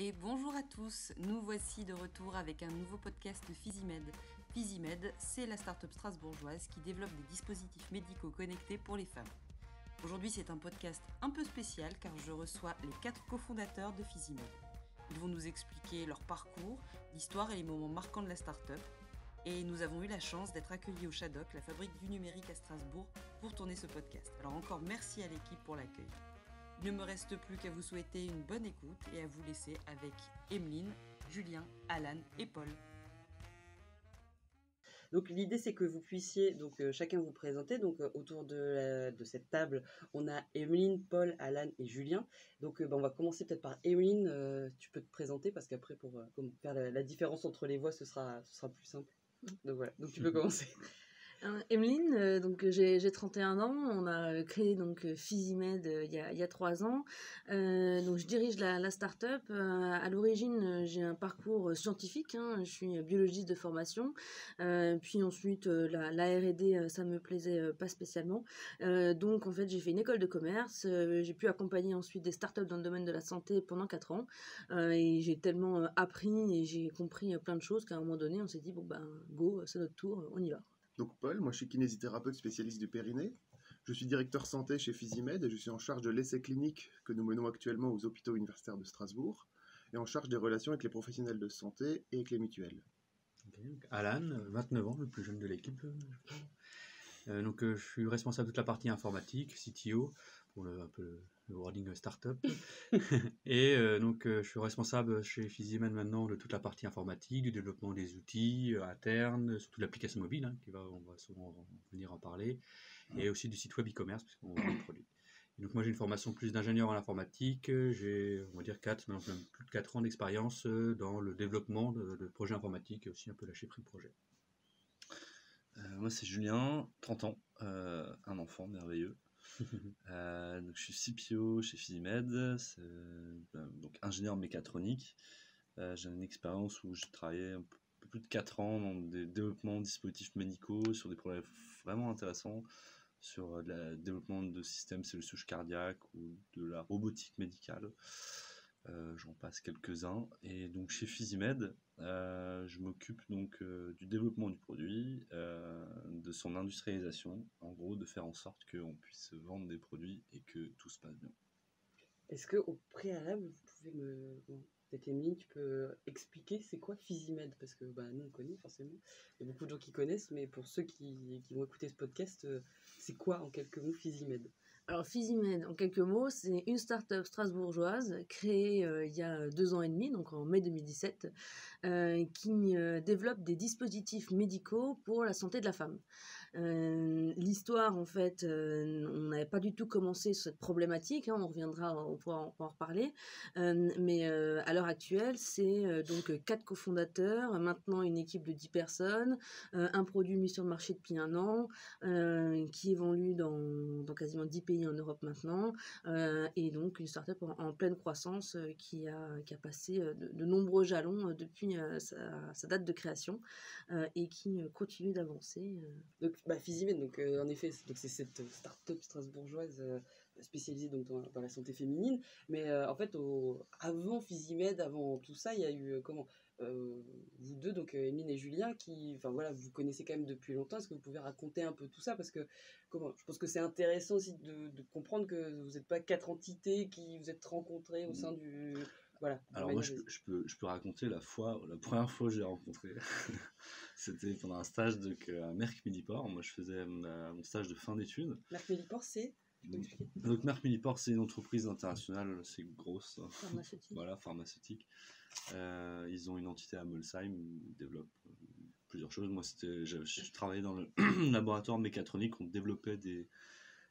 Et bonjour à tous, nous voici de retour avec un nouveau podcast de Physimed. Physimed, c'est la start-up strasbourgeoise qui développe des dispositifs médicaux connectés pour les femmes. Aujourd'hui, c'est un podcast un peu spécial car je reçois les 4 cofondateurs de Physimed. Ils vont nous expliquer leur parcours, l'histoire et les moments marquants de la start-up. Et nous avons eu la chance d'être accueillis au Shadok, la fabrique du numérique à Strasbourg, pour tourner ce podcast. Alors encore merci à l'équipe pour l'accueil. Il ne me reste plus qu'à vous souhaiter une bonne écoute et à vous laisser avec Emeline, Julien, Alan et Paul. Donc l'idée c'est que vous puissiez chacun vous présenter. Donc autour de cette table, on a Emeline, Paul, Alan et Julien. Donc on va commencer peut-être par Emeline. Tu peux te présenter parce qu'après pour faire la différence entre les voix, ce sera plus simple. Donc voilà. Donc tu peux commencer. Emeline, j'ai 31 ans, on a créé Physimed il y a 3 ans. Donc je dirige la start-up. À l'origine, j'ai un parcours scientifique, je suis biologiste de formation. Puis ensuite, la R&D, ça me plaisait pas spécialement. Donc en fait, j'ai fait une école de commerce. J'ai pu accompagner ensuite des start-up dans le domaine de la santé pendant 4 ans. Et j'ai tellement appris et j'ai compris plein de choses qu'à un moment donné, on s'est dit, go, c'est notre tour, on y va. Donc Paul, moi je suis kinésithérapeute spécialiste du périnée. Je suis directeur santé chez Physimed et je suis en charge de l'essai clinique que nous menons actuellement aux hôpitaux universitaires de Strasbourg et en charge des relations avec les professionnels de santé et avec les mutuelles. Okay. Alan, 29 ans, le plus jeune de l'équipe. Je suis responsable de toute la partie informatique, CTO, pour un peu le wording startup. Et je suis responsable chez Physimed maintenant de toute la partie informatique, du développement des outils internes, surtout de l'application mobile, on va souvent venir en parler, et aussi du site web e-commerce, puisqu'on vend des produits. Et donc moi j'ai une formation plus d'ingénieur en informatique, j'ai on va dire 4, maintenant même plus de 4 ans d'expérience dans le développement de projets informatiques et aussi un peu la chefferie de projet. Moi c'est Julien, 30 ans, un enfant merveilleux. Donc je suis CPO chez Physimed, donc ingénieur mécatronique. J'ai une expérience où j'ai travaillé un peu plus de 4 ans dans des développements de dispositifs médicaux sur des projets vraiment intéressants, sur le développement de systèmes cellules souches cardiaques ou de la robotique médicale. J'en passe quelques-uns. Et donc chez Physimed, je m'occupe du développement du produit, de son industrialisation, en gros de faire en sorte qu'on puisse vendre des produits et que tout se passe bien. Est-ce qu'au préalable, vous pouvez peut-être Emeline, tu peux expliquer c'est quoi Physimed? Parce que nous on connaît forcément, il y a beaucoup de gens qui connaissent, mais pour ceux qui vont écouter ce podcast, c'est quoi en quelques mots Physimed? Alors Physimed, en quelques mots, c'est une start-up strasbourgeoise créée il y a 2 ans et demi, donc en mai 2017, qui développe des dispositifs médicaux pour la santé de la femme. L'histoire, en fait, on n'avait pas du tout commencé cette problématique, on pourra en reparler, mais à l'heure actuelle, c'est 4 cofondateurs, maintenant une équipe de 10 personnes, un produit mis sur le marché depuis 1 an, qui évolue dans quasiment 10 pays en Europe maintenant, et donc une start-up en pleine croissance qui a passé de nombreux jalons depuis sa date de création et qui continue d'avancer. Donc Physimed, en effet, c'est cette start-up strasbourgeoise spécialisée dans la santé féminine, mais en fait avant Physimed, avant tout ça, il y a eu vous deux, Emeline et Julien, vous connaissez quand même depuis longtemps. Est-ce que vous pouvez raconter un peu tout ça? Parce que je pense que c'est intéressant aussi de comprendre que vous n'êtes pas 4 entités qui vous êtes rencontrées au sein du... Voilà. Alors moi je peux raconter la première fois que j'ai rencontré. C'était pendant un stage à Merck Millipore. Moi je faisais mon stage de fin d'études. Merck Millipore, c'est... Donc Merck Millipore, c'est une entreprise internationale assez grosse, pharmaceutique. Ils ont une entité à Molsheim, ils développent plusieurs choses. Moi je travaillais dans le laboratoire mécatronique, on développait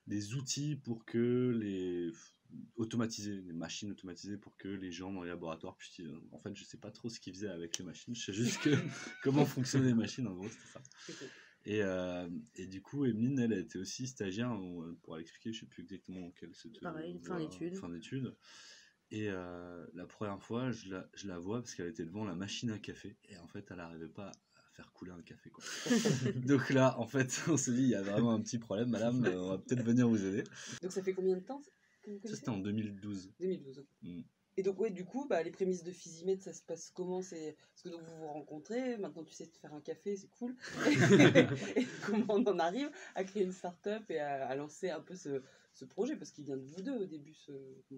des outils pour que des machines automatisées pour que les gens dans les laboratoires puissent... En fait je sais pas trop ce qu'ils faisaient avec les machines, je sais juste comment fonctionnaient les machines, en gros c'était ça. Okay. Et du coup, Emeline, elle a été aussi stagiaire, pour l'expliquer, je ne sais plus exactement quelle c'était. Pareil, fin d'études. Et la première fois, je la vois parce qu'elle était devant la machine à café. Et en fait, elle n'arrivait pas à faire couler un café, quoi. Donc là, en fait, on s'est dit, il y a vraiment un petit problème, madame, on va peut-être venir vous aider. Donc ça fait combien de temps ça, c'était en 2012. 2012, ok. Et donc, du coup, les prémices de Physimed, ça se passe comment? Parce que donc vous vous rencontrez, maintenant tu sais te faire un café, c'est cool. Et comment on en arrive à créer une start-up et à lancer un peu ce projet? Parce qu'il vient de vous deux au début,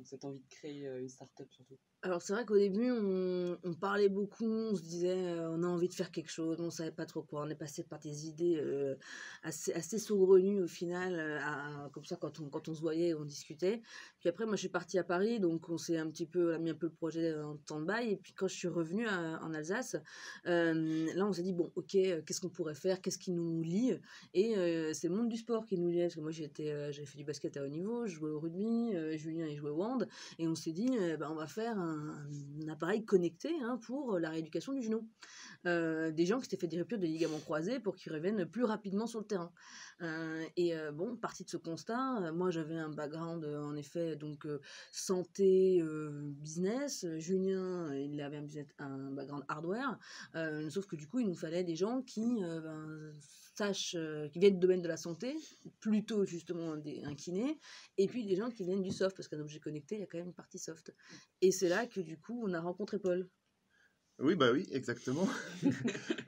cette envie de créer une start-up surtout. Alors c'est vrai qu'au début on parlait beaucoup, on se disait on a envie de faire quelque chose, mais on savait pas trop quoi. On est passé par des idées assez saugrenues au final, comme ça quand on se voyait, on discutait. Puis après moi je suis partie à Paris, donc on a mis un peu le projet en stand-by. Et puis quand je suis revenue en Alsace, là on s'est dit bon ok, qu'est-ce qu'on pourrait faire, qu'est-ce qui nous lie? Et c'est le monde du sport qui nous liait, parce que moi j'avais fait du basket à haut niveau, je jouais au rugby, Julien il jouait au hand, et on s'est dit on va faire un appareil connecté pour la rééducation du genou. Des gens qui s'étaient fait des ruptures de ligaments croisés pour qu'ils reviennent plus rapidement sur le terrain. Partie de ce constat, moi j'avais un background en effet donc santé, business. Julien il avait un background hardware, sauf que du coup il nous fallait des gens qui qui viennent du domaine de la santé, plutôt justement un kiné, et puis des gens qui viennent du soft, parce qu'un objet connecté, il y a quand même une partie soft. Et c'est là que du coup, on a rencontré Paul. Oui, exactement.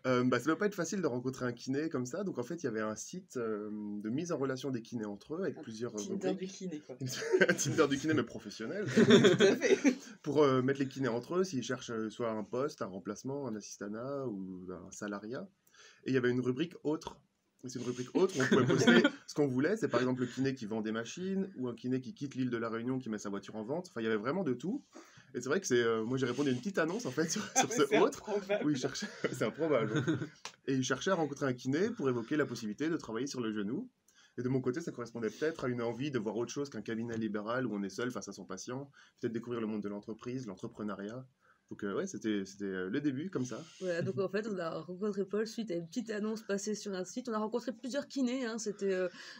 Ça ne doit pas être facile de rencontrer un kiné comme ça. Donc en fait, il y avait un site de mise en relation des kinés entre eux, avec plusieurs Tinder du kiné, quoi. Un Tinder du kiné, mais professionnel. Tout à fait. Pour mettre les kinés entre eux, s'ils cherchent soit un poste, un remplacement, un assistanat ou un salariat. Et il y avait une rubrique autre. Et c'est une rubrique autre où on pouvait poster ce qu'on voulait. C'est par exemple le kiné qui vend des machines, ou un kiné qui quitte l'île de la Réunion, qui met sa voiture en vente. Enfin, il y avait vraiment de tout. Et c'est vrai que moi j'ai répondu à une petite annonce en fait sur ce autre. Où il cherchait, c'est improbable. Et il cherchait à rencontrer un kiné pour évoquer la possibilité de travailler sur le genou. Et de mon côté, ça correspondait peut-être à une envie de voir autre chose qu'un cabinet libéral où on est seul face à son patient. Peut-être découvrir le monde de l'entreprise, l'entrepreneuriat. Donc c'était le début, comme ça. Voilà, donc en fait, on a rencontré Paul suite à une petite annonce passée sur un site. On a rencontré plusieurs kinés,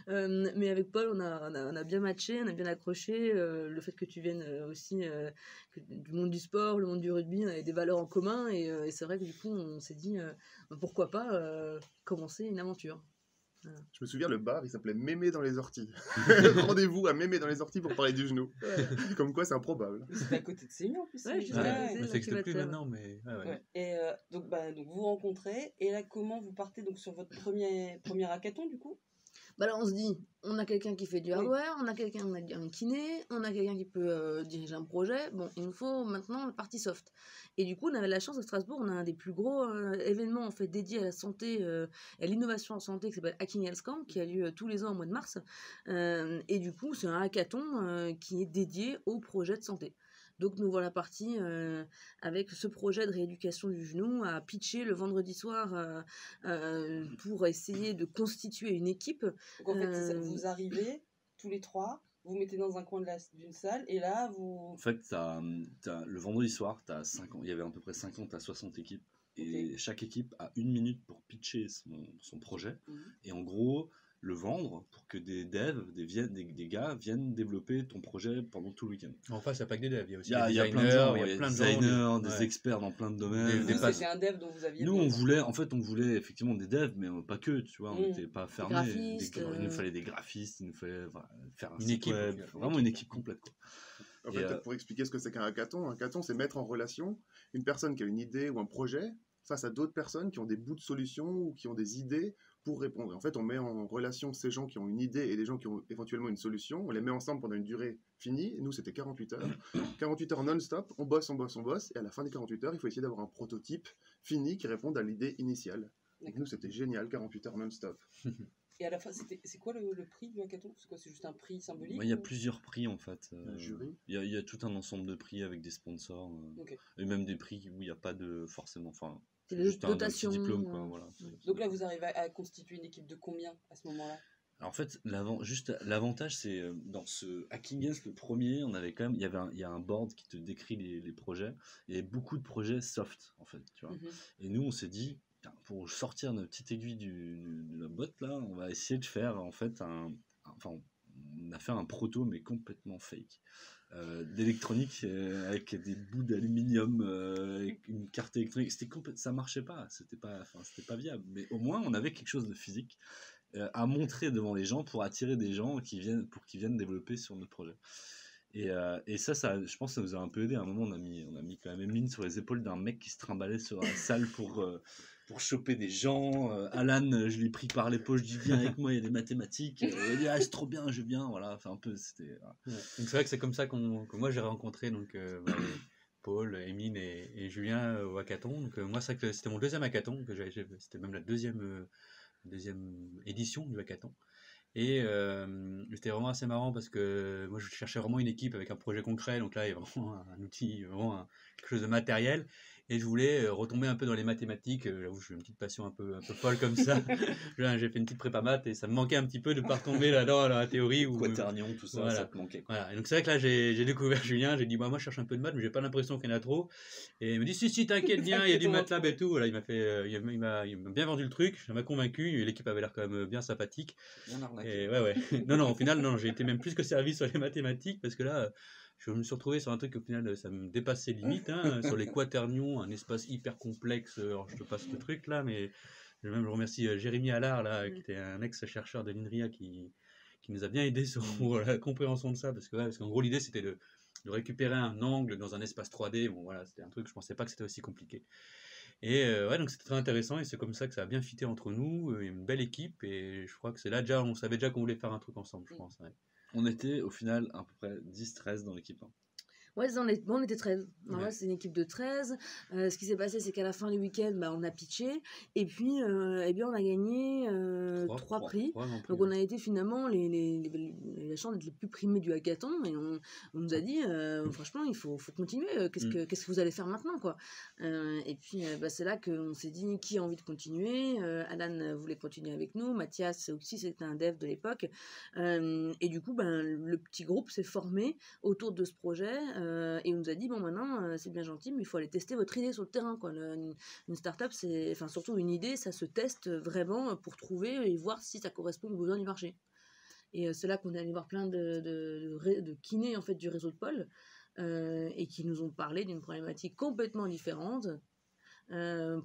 mais avec Paul, on a bien matché, on a bien accroché. Le fait que tu viennes aussi du monde du sport, le monde du rugby, on avait des valeurs en commun. Et c'est vrai que du coup, on s'est dit, pourquoi pas commencer une aventure. Voilà. Je me souviens, le bar, il s'appelait Mémé dans les orties. Rendez-vous à Mémé dans les orties pour parler du genou. Voilà. Comme quoi, c'est improbable. C'était à côté de Seignan, en plus. Ouais, ça n'existe plus maintenant, mais... Ouais. Et donc vous rencontrez, et là, comment vous partez donc, sur votre premier hackathon, du coup? Là, on se dit, on a quelqu'un qui fait du hardware, on a un kiné, on a quelqu'un qui peut diriger un projet. Bon, il nous faut maintenant la partie soft. Et du coup, on avait la chance à Strasbourg, on a un des plus gros événements en fait dédiés à la santé et à l'innovation en santé qui s'appelle Hacking Health Camp, qui a lieu tous les ans au mois de mars. Et du coup, c'est un hackathon qui est dédié au projet de santé. Donc nous voilà partis avec ce projet de rééducation du genou à pitcher le vendredi soir pour essayer de constituer une équipe. Donc en fait, vous arrivez tous les trois, vous mettez dans un coin d'une salle, et là vous... En fait, le vendredi soir, il y avait à peu près 50 à 60 équipes. Et chaque équipe a 1 minute pour pitcher son projet. Et en gros, le vendre pour que des devs, des gars viennent développer ton projet pendant tout le week-end. En face, il n'y a pas que des devs, il y a aussi des designers, il y a plein de designers, des experts dans plein de domaines. C'était un dev dont vous aviez... Nous, on voulait effectivement des devs, mais pas que, tu vois, on n'était pas fermés. Il nous fallait des graphistes, il nous fallait faire un site web, vraiment une équipe complète, quoi. En fait, pour expliquer ce que c'est qu'un hackathon, c'est mettre en relation une personne qui a une idée ou un projet face à d'autres personnes qui ont des bouts de solutions ou qui ont des idées pour répondre. En fait, on met en relation ces gens qui ont une idée et les gens qui ont éventuellement une solution. On les met ensemble pendant une durée finie. Nous, c'était 48 heures. 48 heures non-stop. On bosse. Et à la fin des 48 heures, il faut essayer d'avoir un prototype fini qui réponde à l'idée initiale. Donc nous, c'était génial, 48 heures non-stop. Et à la fin, c'est quoi le prix du hackathon? C'est quoi? C'est juste un prix symbolique? Il y a plusieurs prix, en fait. Un jury. Il y a tout un ensemble de prix avec des sponsors. Et même des prix où il n'y a pas de forcément... Enfin, c'est juste un petit diplôme, quoi, voilà. Donc là, vous arrivez à constituer une équipe de combien à ce moment-là? Alors en fait, l'avantage, c'est dans ce Hacking Health, le premier, on avait quand même, il y a un board qui te décrit les projets. Il y avait beaucoup de projets soft, en fait, tu vois. Et nous, on s'est dit, pour sortir notre petite aiguille de la botte, là, on va essayer de faire, en fait, on a fait un proto, mais complètement fake. D'électronique avec des bouts d'aluminium, avec une carte électronique, ça marchait pas, c'était pas viable, mais au moins on avait quelque chose de physique à montrer devant les gens pour attirer des gens qui viennent développer sur notre projet. Et ça, je pense que ça nous a un peu aidé. À un moment, on a mis quand même Emeline sur les épaules d'un mec qui se trimballait sur la salle pour choper des gens. Alan, je l'ai pris par les poches, je dis viens avec moi, il y a des mathématiques. Il dit c'est trop bien, je viens. Voilà, enfin un peu, c'était. Voilà. Ouais. Donc c'est vrai que c'est comme ça que moi j'ai rencontré donc Paul, Émile et Julien au hackathon. Donc moi c'était mon deuxième hackathon c'était même la deuxième édition du hackathon. Et c'était vraiment assez marrant parce que moi je cherchais vraiment une équipe avec un projet concret, donc là il y a vraiment un outil, vraiment quelque chose de matériel, et je voulais retomber un peu dans les mathématiques. J'avoue, j'ai une petite passion un peu folle comme ça. J'ai fait une petite prépa maths et ça me manquait un petit peu de ne pas retomber là-dedans dans la théorie. Quaternion, tout ça, voilà. ça te manquait. Voilà. Et donc c'est vrai que là j'ai découvert Julien, j'ai dit moi je cherche un peu de maths, mais j'ai pas l'impression qu'il y en a trop. Et il me dit si t'inquiète bien, il y a du MATLAB et tout. Voilà, il m'a bien vendu le truc, ça m'a convaincu, et l'équipe avait l'air quand même bien sympathique. Bien arnaqué. Et ouais. Non, au final, non, j'ai été même plus que servi sur les mathématiques parce que là, je me suis retrouvé sur un truc au final, ça me dépassait limite, hein, sur les quaternions, un espace hyper complexe. Alors, je te passe le truc là, mais je remercie Jérémy Allard, là, qui était un ex-chercheur de l'INRIA qui nous a bien aidé sur la compréhension de ça, parce qu'en gros, l'idée c'était de récupérer un angle dans un espace 3D. Bon, voilà, c'était un truc, je pensais pas que c'était aussi compliqué. Et donc c'était très intéressant, et c'est comme ça que ça a bien fité entre nous, une belle équipe, et je crois que c'est là déjà, on savait déjà qu'on voulait faire un truc ensemble, je pense. Ouais. On était au final à peu près 10-13 dans l'équipe. Ouais, on était 13. Ouais. C'est une équipe de 13. Ce qui s'est passé, c'est qu'à la fin du week-end, on a pitché. Et puis, eh bien, on a gagné 3 prix. Donc, on a été finalement les chances d'être les plus primés du hackathon. Et on nous a dit, franchement, il faut continuer. Qu'est-ce que vous allez faire maintenant, quoi. Et puis, c'est là qu'on s'est dit qui a envie de continuer. Alan voulait continuer avec nous. Mathias aussi, c'était un dev de l'époque. Et du coup, le petit groupe s'est formé autour de ce projet. Et on nous a dit, bon, maintenant, c'est bien gentil, mais il faut aller tester votre idée sur le terrain, quoi. Une start-up, surtout une idée, ça se teste vraiment pour trouver et voir si ça correspond aux besoins du marché. Et c'est là qu'on est allé voir plein de kinés, en fait, du réseau de Paul, et qui nous ont parlé d'une problématique complètement différente,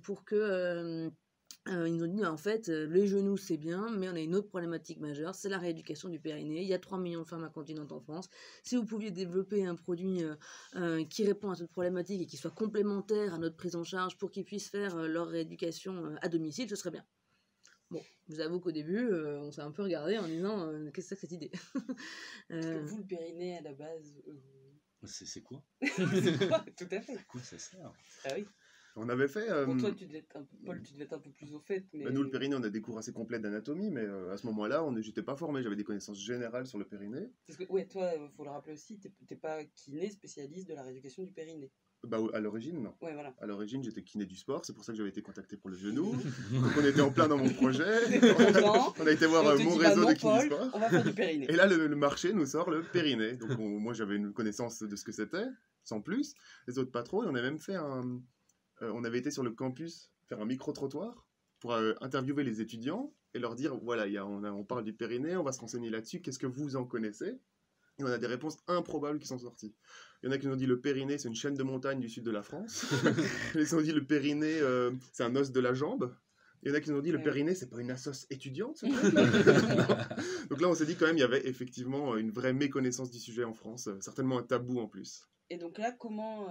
pour que... ils nous ont dit, en fait, les genoux, c'est bien, mais on a une autre problématique majeure, c'est la rééducation du périnée. Il y a 3 millions de femmes incontinentes en France. Si vous pouviez développer un produit qui répond à cette problématique et qui soit complémentaire à notre prise en charge pour qu'ils puissent faire leur rééducation à domicile, ce serait bien. Bon, je vous avoue qu'au début, on s'est un peu regardé en disant, qu'est-ce que c'est que cette idée? Parce que vous, le périnée, à la base... C'est quoi? C'est quoi? Tout à fait. À quoi ça sert? Ah oui. On avait fait... Bon, toi, Paul, tu devais être un peu plus au fait. Mais... nous, le périnée, on a des cours assez complets d'anatomie, mais à ce moment-là, j'étais pas formé, j'avais des connaissances générales sur le périnée. Parce que, ouais, toi, il faut le rappeler aussi, t'es pas kiné spécialiste de la rééducation du périnée. À l'origine, non. Ouais, voilà. À l'origine, j'étais kiné du sport, c'est pour ça que j'avais été contacté pour le genou. Donc on était en plein dans mon projet. On a été voir mon réseau de kiné du sport. On va faire du périnée. Et là, le marché nous sort le périnée. Donc moi, j'avais une connaissance de ce que c'était, sans plus. Les autres pas trop. Et on a même fait on avait été sur le campus faire un micro-trottoir pour interviewer les étudiants et leur dire, voilà, on parle du périnée, on va se renseigner là-dessus, qu'est-ce que vous en connaissez? Et on a des réponses improbables qui sont sorties. Il y en a qui nous ont dit le périnée, c'est une chaîne de montagne du sud de la France. Il y en a qui nous ont dit le périnée, c'est un os de la jambe. Il y en a qui nous ont dit le périnée, c'est pas une assoce étudiante. Donc là, on s'est dit quand même, il y avait effectivement une vraie méconnaissance du sujet en France, certainement un tabou en plus. Et donc là, comment...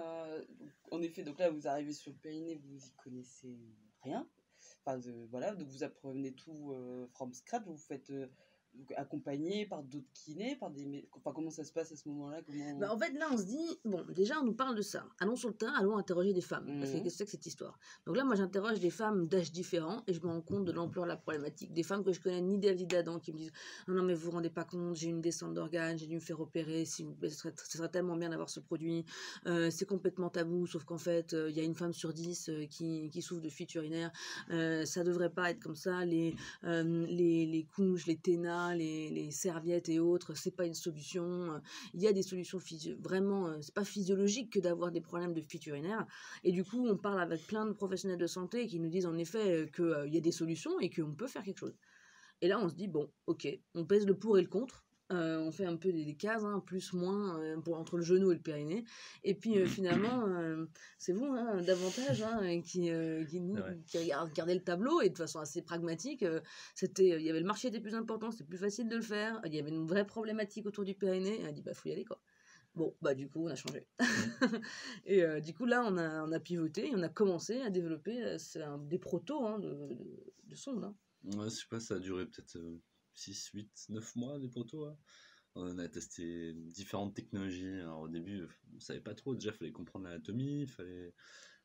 en effet, donc là, vous arrivez sur le périnée, vous y connaissez rien. Enfin, voilà, donc vous apprenez tout from scratch, vous faites... accompagné par d'autres kinés, enfin, comment ça se passe à ce moment-là? En fait, là, on se dit, bon, déjà, on nous parle de ça. Allons sur le terrain, allons interroger des femmes. Parce que qu'est-ce que c'est que cette histoire? Donc là, moi, j'interroge des femmes d'âge différents et je me rends compte de l'ampleur de la problématique. Des femmes que je connais ni David Adam qui me disent, non, mais vous vous rendez pas compte, j'ai une descente d'organes, j'ai dû me faire opérer, ce serait tellement bien d'avoir ce produit. C'est complètement tabou, sauf qu'en fait, il y a une femme sur 10 qui souffre de fuite urinaire. Ça devrait pas être comme ça. Les couches, les ténas, les serviettes et autres, c'est pas une solution. Il y a des solutions vraiment, c'est pas physiologique que d'avoir des problèmes de fuite urinaire. Et du coup, on parle avec plein de professionnels de santé qui nous disent en effet qu'il y a des solutions et qu'on peut faire quelque chose. Et là, on se dit, bon, ok, on pèse le pour et le contre. On fait un peu des cases, hein, plus, moins, entre le genou et le périnée. Et puis finalement, c'est vous, hein, davantage, hein, qui regardez le tableau, et de façon assez pragmatique, il y avait le marché était plus important, c'était plus facile de le faire, il y avait une vraie problématique autour du périnée, et on a dit, faut y aller, quoi. Bon, bah du coup, on a changé. Et du coup, là, on a pivoté et on a commencé à développer des protos hein, de sondes. Hein. Ouais, je sais pas, ça a duré peut-être 6, 8, 9 mois des protos. Hein. On a testé différentes technologies. Alors au début, on savait pas trop. Déjà, il fallait comprendre l'anatomie,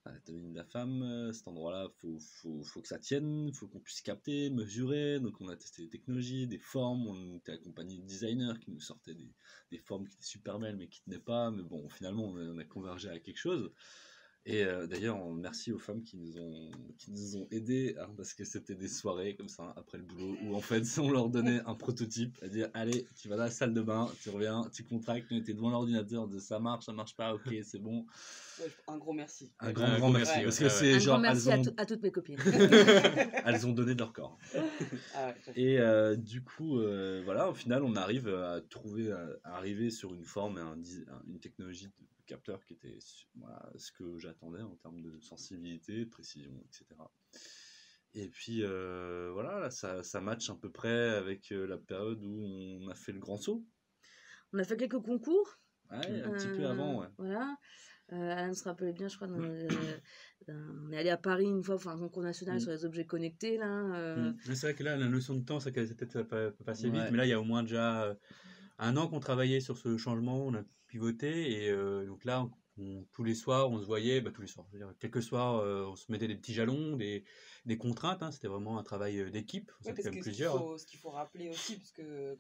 l'anatomie de la femme. Cet endroit-là, faut que ça tienne, faut qu'on puisse capter, mesurer. Donc on a testé des technologies, des formes. On était accompagné de designers qui nous sortaient des formes qui étaient super belles mais qui tenaient pas. Mais bon, finalement, on a convergé à quelque chose. Et d'ailleurs, merci aux femmes qui nous ont aidés, hein, parce que c'était des soirées comme ça, après le boulot, où en fait, on leur donnait un prototype, à dire, allez, tu vas dans la salle de bain, tu reviens, tu contractes, nous étions devant l'ordinateur, ça marche pas, ok, c'est bon. Ouais, un gros merci. Un grand merci, ouais. parce que c'est Un genre, grand merci à toutes mes copines. elles ont donné de leur corps. Ah ouais, Et du coup, voilà, au final, on arrive à arriver sur une forme et une technologie de capteur qui était voilà, ce que j'attendais en termes de sensibilité, de précision, etc. Et puis voilà, là, ça match à peu près avec la période où on a fait le grand saut. On a fait quelques concours. Ouais, un petit peu avant, ouais. Voilà. Alain se rappelait bien, je crois, on est allé à Paris une fois pour un concours national sur les objets connectés. Là, Mais c'est vrai que là, la notion de temps, c'est peut-être ça peut passer vite, Ouais. mais là, il y a au moins déjà 1 an qu'on travaillait sur ce changement, on a pivoté, et donc là, tous les soirs, on se voyait, tous les soirs, je veux dire, quelques soirs, on se mettait des petits jalons, des contraintes, hein, c'était vraiment un travail d'équipe, on Ouais, était parce quand même que plusieurs. ce qu'il faut rappeler aussi, parce que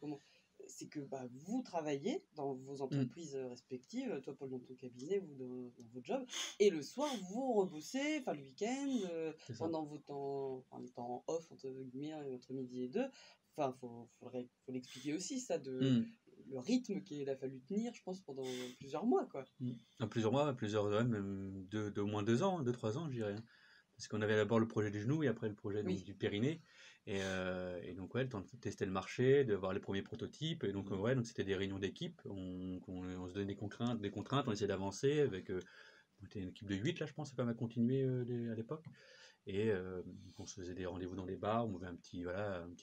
c'est que vous travaillez dans vos entreprises respectives, toi Paul dans ton cabinet, vous dans votre job, et le soir vous rebossez, enfin le week-end, C'est ça. pendant les temps off entre guillemets, entre midi et 2. Enfin, faut l'expliquer aussi ça, le rythme qu'il a fallu tenir, je pense, pendant plusieurs mois, quoi. Plusieurs mois, ouais, même au moins 2 ans, 2-3 ans, je dirais. Hein. Parce qu'on avait d'abord le projet du genou et après le projet Oui. du périnée. Et donc, ouais, le temps de tester le marché, de voir les premiers prototypes. Et donc, ouais, donc c'était des réunions d'équipe. On se donnait des contraintes, on essayait d'avancer avec. On était une équipe de 8, là, je pense, quand même à continuer à l'époque. Et donc on se faisait des rendez-vous dans les bars, on buvait un petit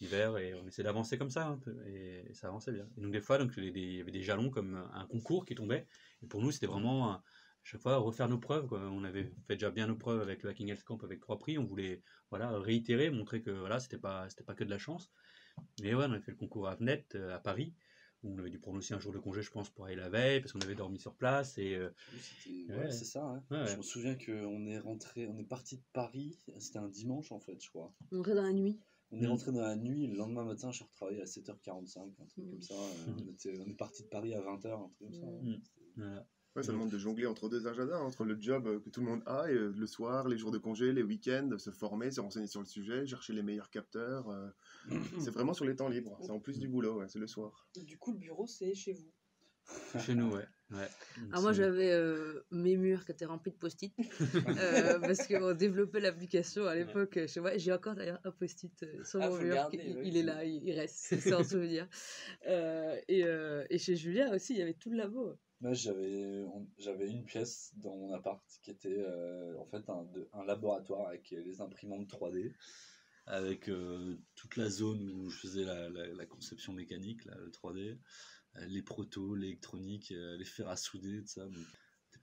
verre et on essayait d'avancer comme ça, hein, et ça avançait bien. Et donc des fois, il y avait des jalons comme un concours qui tombait. Et pour nous, c'était vraiment à chaque fois refaire nos preuves, quoi. On avait fait déjà bien nos preuves avec le Hacking Health Camp avec 3 prix. On voulait réitérer, montrer que c'était pas que de la chance. Mais ouais, on a fait le concours à Avnet à Paris, où on avait dû prendre aussi un jour de congé, je pense, pour aller la veille, parce qu'on avait dormi sur place. Et Ouais, c'est ça. Hein. Ouais. Je me souviens qu'on est parti de Paris, c'était un dimanche en fait, je crois. on est dans la nuit. On est rentré dans la nuit, le lendemain matin, je suis retravaillé à 7h45, un truc comme ça. On est parti de Paris à 20h, un truc comme ça. Voilà. Ouais, ça demande de jongler entre 2 agendas, entre le job que tout le monde a, et le soir, les jours de congé, les week-ends, se former, se renseigner sur le sujet, chercher les meilleurs capteurs. C'est vraiment sur les temps libres. C'est en plus du boulot, c'est le soir. Du coup, le bureau, c'est chez vous. Chez nous, ouais. Donc, Alors moi, j'avais mes murs qui étaient remplis de post-it parce qu'on développait l'application à l'époque chez moi. J'ai encore d'ailleurs un post-it sur mon faut mur. garder, Il est là, il reste, c'est un souvenir. Et chez Julien aussi, il y avait tout le labo. Moi, j'avais une pièce dans mon appart qui était en fait un laboratoire avec les imprimantes 3D, avec toute la zone où je faisais la conception mécanique, là, le 3D, les protos, l'électronique, les fers à souder, tout ça.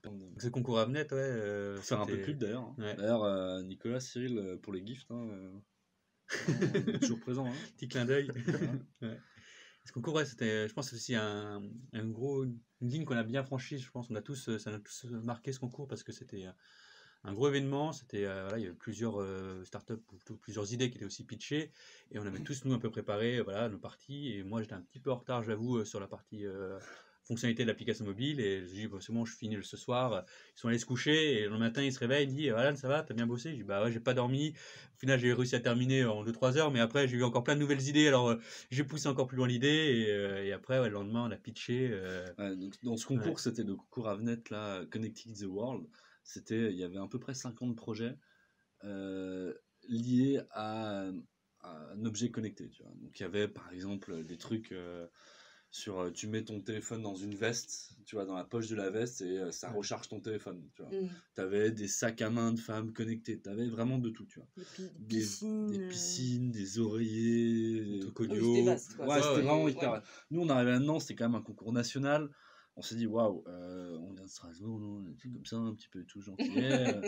Donc, ce concours à Avnet, ouais. Faire un peu de pub d'ailleurs. Hein. Ouais. D'ailleurs, Nicolas, Cyril, pour les gifts, hein, on est toujours présent. Hein. Petit clin d'œil. Ouais. Ce concours, ouais, je pense que c'est aussi une ligne qu'on a bien franchie. Je pense qu'on a ça a tous marqué ce concours parce que c'était un gros événement. C'était, il y avait plusieurs startups, plusieurs idées qui étaient aussi pitchées, et on avait tous nous un peu préparé, nos parties. Et moi, j'étais un petit peu en retard, j'avoue, sur la partie fonctionnalité de l'application mobile. Et je dis, c'est bon, je finis ce soir. Ils sont allés se coucher, et le matin, ils se réveillent, ils me disent, Alan, ça va, t'as bien bossé? Je dis, bah ouais, j'ai pas dormi. Au final, j'ai réussi à terminer en 2-3 heures, mais après, j'ai eu encore plein de nouvelles idées. Alors, j'ai poussé encore plus loin l'idée, et après, le lendemain, on a pitché. Donc, dans ce concours, c'était le concours Avnet, là, Connecting the World. Il y avait à peu près 50 projets liés à un objet connecté. Tu vois. Donc, il y avait, par exemple, des trucs tu mets ton téléphone dans une veste, tu vois, dans la poche de la veste, et ça recharge ton téléphone. Tu vois. T'avais des sacs à main de femmes connectés, t'avais vraiment de tout, tu vois. Des piscines, des oreillers, des trucs audio. C'était vaste, quoi. Ouais, c'était vraiment hyper. Nous, on arrivait là-dedans, c'était quand même un concours national. on s'est dit waouh, on vient de Strasbourg, nous, on était comme ça, un petit peu tout gentillet.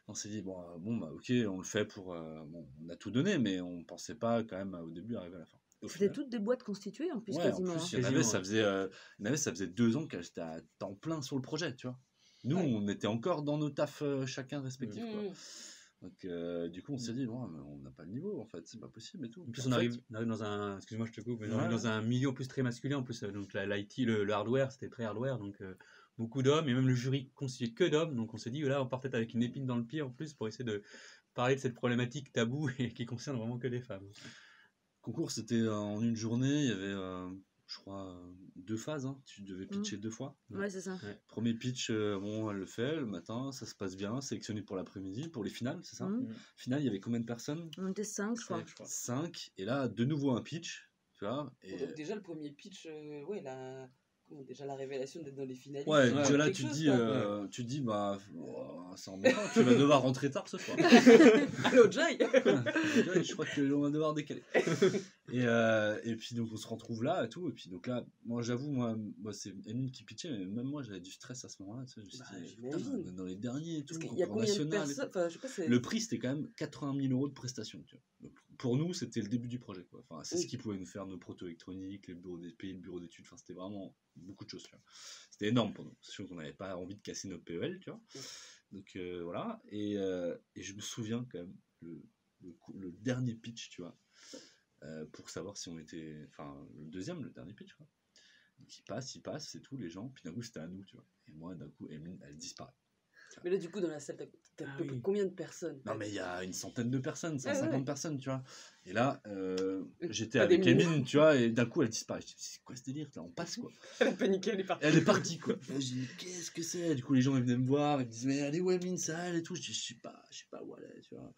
On s'est dit bon, bah ok, on le fait pour. Bon, on a tout donné, mais on pensait pas quand même au début arriver à la fin. Au C'était final, toutes des boîtes constituées en plus, ouais, en quasiment. plus, Hein. il y en avait, Quasiment, il y en avait, ça faisait 2 ans qu'elles étaient à temps plein sur le projet, tu vois. Nous, Ouais. on était encore dans nos tafs chacun respectifs, quoi. Mmh. Donc, du coup, on s'est dit, ouais, mais on n'a pas le niveau, en fait, c'est pas possible et tout. En plus, En on fait, arrive dans un. Excuse-moi, je te coupe, mais on arrive Ouais, dans un milieu en plus très masculin. En plus, donc l'IT, le hardware, c'était très hardware. Donc, beaucoup d'hommes. Et même le jury constitué que d'hommes. Donc, on s'est dit, là, on part peut-être avec une épine dans le pied en plus pour essayer de parler de cette problématique taboue et qui concerne vraiment que les femmes. concours, c'était en une journée, il y avait, je crois, 2 phases, hein. Tu devais pitcher 2 fois. Ouais, c'est ça. Premier pitch, bon, elle le fait le matin, ça se passe bien, sélectionné pour l'après-midi, pour les finales, c'est ça? Mhm. Finale, il y avait combien de personnes? On était 5, je crois. 5, et là, de nouveau un pitch, tu vois, et Donc déjà le premier pitch, ouais, déjà la révélation d'être dans les finalistes. ouais, c'est déjà là, quelque tu te chose, dis, quoi. bah, oh, c'est embêtant, tu vas devoir rentrer tard ce soir. Allô, Jai. Je crois qu'on va devoir décaler. Et puis donc on se retrouve là et tout. Et puis donc là, moi j'avoue, moi c'est Eline qui pitchait, mais même moi j'avais du stress à ce moment-là. Tu sais, je me suis Bah, dit, j'imagine. putain, on est dans les derniers et tout. Parce qu'il y a concours combien de national et personnes, enfin, je sais pas, c'est... tout. Le prix c'était quand même 80 000 € de prestation. Tu vois. Donc, pour nous, c'était le début du projet, quoi. Enfin, c'est ce qui pouvait nous faire nos protos électroniques, le bureau des pays, le bureau d'études. Enfin, c'était vraiment beaucoup de choses. Tu vois. C'était énorme pour nous. C'est sûr qu'on n'avait pas envie de casser notre PEL, tu vois. Donc voilà. Et je me souviens quand même le dernier pitch, tu vois. Pour savoir si on était. Enfin, le dernier pitch, quoi. Donc il passe, c'est tout, les gens. Puis d'un coup, c'était à nous, tu vois. Et moi, d'un coup, Emeline, elle disparaît. Mais là, du coup, dans la salle, t'as Ah à peu près oui. combien de personnes? Non, mais il y a une centaine de personnes, Ouais, 150 ouais. personnes, tu vois. Et là, j'étais Pas des avec milliers. Emeline, tu vois, et d'un coup, elle disparaît. Je dis, c'est quoi ce délire? Là, on passe, quoi. Elle a paniqué, elle est partie. Elle est partie, quoi. Et là, je dis, qu'est-ce que c'est? Du coup, les gens, ils venaient me voir, ils me disent, mais elle est où, Emeline, ça, elle et tout. Je dis, je sais pas où elle est, tu vois.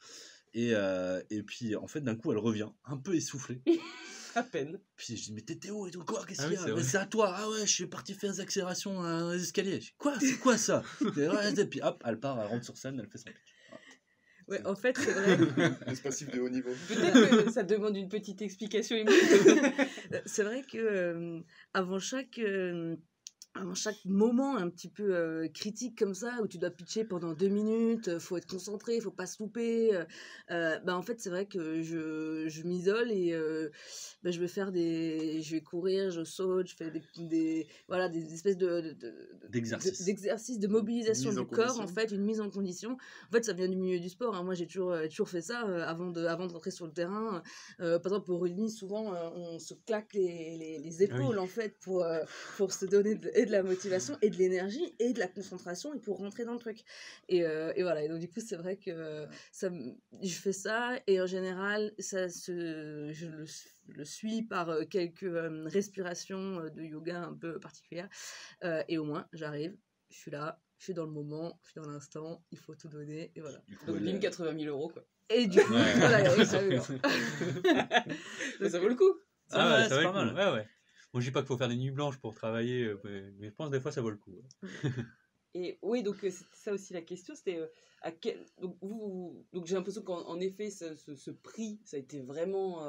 Et puis, en fait, d'un coup, elle revient, un peu essoufflée. À peine. Puis je dis, mais t'es Théo et tout, quoi, qu'est-ce Ah qu'il y oui, a? c'est Mais vrai. c'est à toi. Ah ouais, je suis parti faire des accélérations dans les escaliers. Je dis, quoi, c'est quoi ça? Et puis hop, elle part, elle rentre sur scène, elle fait son pitch. Ouais, en fait, c'est vrai. Un passif de haut niveau. Peut-être que ça demande une petite explication, Émilie. C'est vrai que avant chaque moment un petit peu critique comme ça, où tu dois pitcher pendant 2 minutes, faut être concentré, faut pas se louper. En fait, c'est vrai que je m'isole et je vais courir, je saute, je fais des espèces d'exercices de mobilisation Mise en du corps, condition. en fait, une mise en condition. En fait, ça vient du milieu du sport. Hein. Moi, j'ai toujours fait ça avant de rentrer sur le terrain. Par exemple, au rugby, souvent, on se claque les épaules, en fait, pour se donner de la motivation et de l'énergie et de la concentration et pour rentrer dans le truc. Et voilà. Et donc, du coup, c'est vrai que je fais ça et en général, je le suis par quelques respirations de yoga un peu particulières. Et au moins, j'arrive, je suis là, je suis dans le moment, je suis dans l'instant, il faut tout donner et voilà. Du coup, Donc, elle, bim, 80 000 €, quoi. Et du coup, Ouais. voilà, oui, ça veut dire. Mais ça vaut le coup. Ah ouais, c'est ça va pas être mal. cool. Ouais, ouais. Moi, je dis pas qu'il faut faire des nuits blanches pour travailler, mais je pense que des fois ça vaut le coup. Ouais. Et oui, donc c'était ça aussi la question, c'était donc j'ai l'impression qu'en effet ce prix ça a été vraiment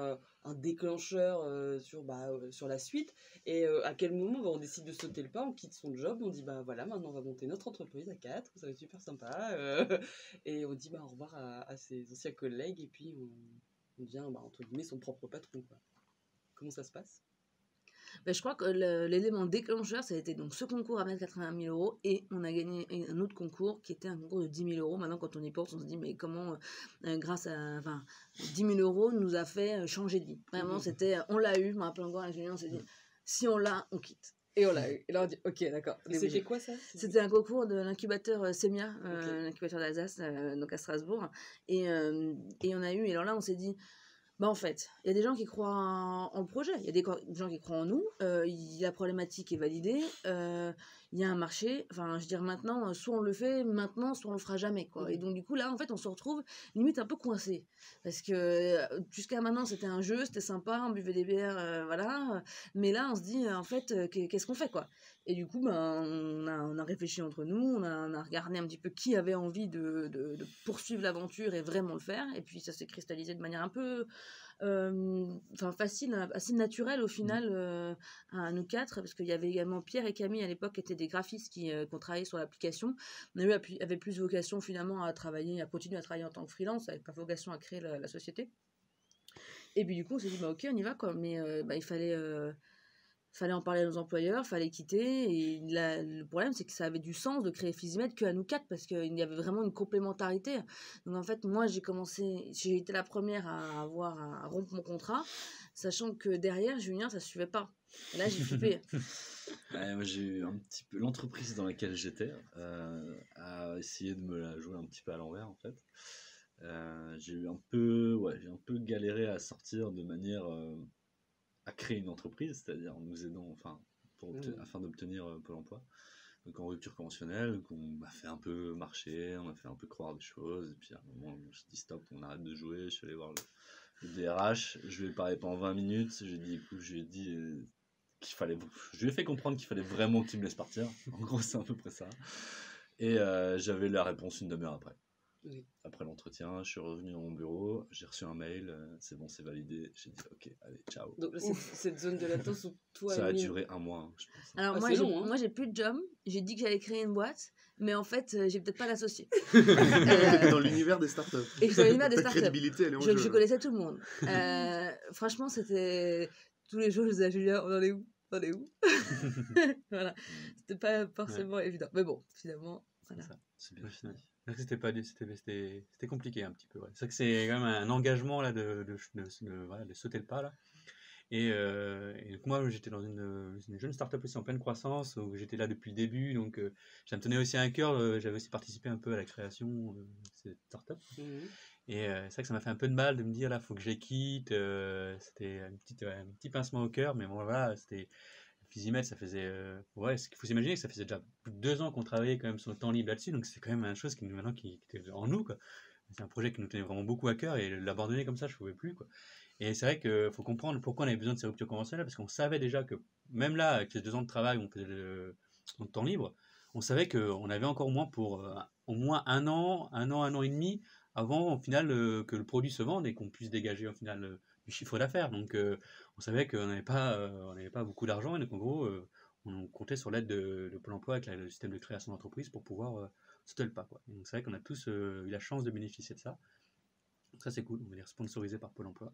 un déclencheur sur la suite. Et à quel moment on décide de sauter le pas, on quitte son job, on dit bah voilà, maintenant on va monter notre entreprise à 4, ça va être super sympa, et on dit bah au revoir à ses anciens collègues et puis on devient entre guillemets son propre patron, quoi. Comment ça se passe? Je crois que l'élément déclencheur, ça a été donc ce concours à 80 000 € et on a gagné un autre concours qui était un concours de 10 000 €. Maintenant, quand on y pense, on se dit, mais comment, grâce à 10 000 € nous a fait changer de vie. Vraiment, c'était, on l'a eu, je me rappelle encore avec Julien, on s'est dit, si on l'a, on quitte. Et on l'a eu. Et là, on dit, ok, d'accord. on est obligé. C'était quoi ça? C'était un concours de l'incubateur SEMIA, Ok. l'incubateur d'Alsace, donc à Strasbourg. Et on a eu, et alors là, on s'est dit, en fait, il y a des gens qui croient en le projet, il y a des gens qui croient en nous, la problématique est validée, il y a un marché, enfin, je veux dire, maintenant, soit on le fait maintenant, soit on le fera jamais, quoi. Et donc, du coup, là, en fait, on se retrouve limite un peu coincé. Parce que jusqu'à maintenant, c'était un jeu, c'était sympa, on buvait des bières, voilà. Mais là, on se dit, en fait, qu'est-ce qu'on fait, quoi? Et du coup, on a réfléchi entre nous, on a regardé un petit peu qui avait envie de poursuivre l'aventure et vraiment le faire. Et puis, ça s'est cristallisé de manière un peu facile, assez naturel au final à nous quatre, parce qu'il y avait également Pierre et Camille à l'époque qui étaient des graphistes qui ont travaillé sur l'application. Mais eux avaient plus vocation finalement à continuer à travailler en tant que freelance, avec pas vocation à créer la société. Et puis du coup on s'est dit ok on y va quoi, mais il fallait en parler à nos employeurs, fallait quitter. Et le problème, c'est que ça avait du sens de créer Physimed qu'à nous quatre, parce qu'il y avait vraiment une complémentarité. Donc en fait, moi, j'ai été la première à rompre mon contrat, sachant que derrière, Julien, ça ne suivait pas. Et là, j'ai flippé. Moi, j'ai eu un petit peu l'entreprise dans laquelle j'étais a essayé de me la jouer un petit peu à l'envers, en fait. J'ai un peu galéré à sortir de manière à créer une entreprise, c'est-à-dire en nous aidant, afin d'obtenir Pôle emploi. Donc en rupture conventionnelle, donc on m'a fait un peu marcher, on m'a fait un peu croire des choses, et puis à un moment, je me suis dit stop, on arrête de jouer. Je suis allé voir le DRH, je lui ai parlé pendant 20 minutes, je lui ai dit je lui ai fait comprendre qu'il fallait vraiment qu'il me laisse partir. En gros, c'est à peu près ça. Et j'avais la réponse une demi-heure après. Oui. Après l'entretien, je suis revenu dans mon bureau, j'ai reçu un mail, c'est bon, c'est validé. J'ai dit ok, allez, ciao. Donc là, cette zone de latence où toi ça a duré un mois, je pense. Alors moi, j'ai plus de job. J'ai dit que j'allais créer une boîte, mais en fait, j'ai peut-être pas l'associé. Dans l'univers des startups. Et dans l'univers des Ta startups. crédibilité, elle est en Je jeu. connaissais tout le monde. Franchement, c'était tous les jours, je disais à Julien, on en est où? Voilà. C'était pas forcément évident. Mais bon, finalement, voilà. C'est bien fini. C'était compliqué un petit peu. Ouais. C'est vrai que c'est quand même un engagement là, de sauter le pas là. Et donc moi j'étais dans une jeune start-up aussi en pleine croissance, où j'étais là depuis le début, donc ça me tenait aussi à cœur. J'avais aussi participé un peu à la création de cette start-up. Et c'est vrai que ça m'a fait un peu de mal de me dire là faut que je les quitte. C'était un petit pincement au cœur, mais bon voilà, c'était Physimed, ça faisait ce qu'il faut s'imaginer, que ça faisait déjà plus de 2 ans qu'on travaillait quand même sur le temps libre là-dessus, donc c'est quand même une chose qui était en nous quoi. C'est un projet qui nous tenait vraiment beaucoup à cœur, et l'abandonner comme ça je pouvais plus quoi. Et c'est vrai qu'il faut comprendre pourquoi on avait besoin de ces ruptures conventionnelles, parce qu'on savait déjà que même là avec les 2 ans de travail où on faisait le temps libre, on savait qu'on avait encore au moins pour au moins un an et demi avant au final que le produit se vende et qu'on puisse dégager au final du chiffre d'affaires. Donc on savait qu'on n'avait pas beaucoup d'argent, et donc en gros on comptait sur l'aide de Pôle emploi avec le système de création d'entreprise pour pouvoir sauter le pas quoi. Et donc c'est vrai qu'on a tous eu la chance de bénéficier de ça. Donc ça c'est cool, on va dire sponsorisé par Pôle emploi.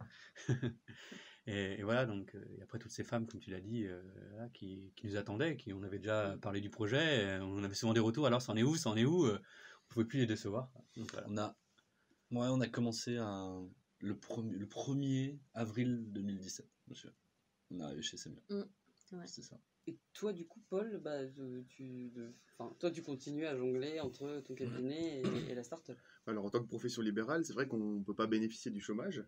et voilà, donc et après toutes ces femmes, comme tu l'as dit, là, qui nous attendaient, on avait déjà parlé du projet, on avait souvent des retours, alors ça en est où, on ne pouvait plus les décevoir. Donc, voilà. On a commencé le 1er avril 2017, monsieur. On est arrivé chez Semia. Ouais. C'est ça. Et toi, du coup, Paul, toi, tu continues à jongler entre ton cabinet et la start-up. Alors, en tant que profession libérale, c'est vrai qu'on ne peut pas bénéficier du chômage.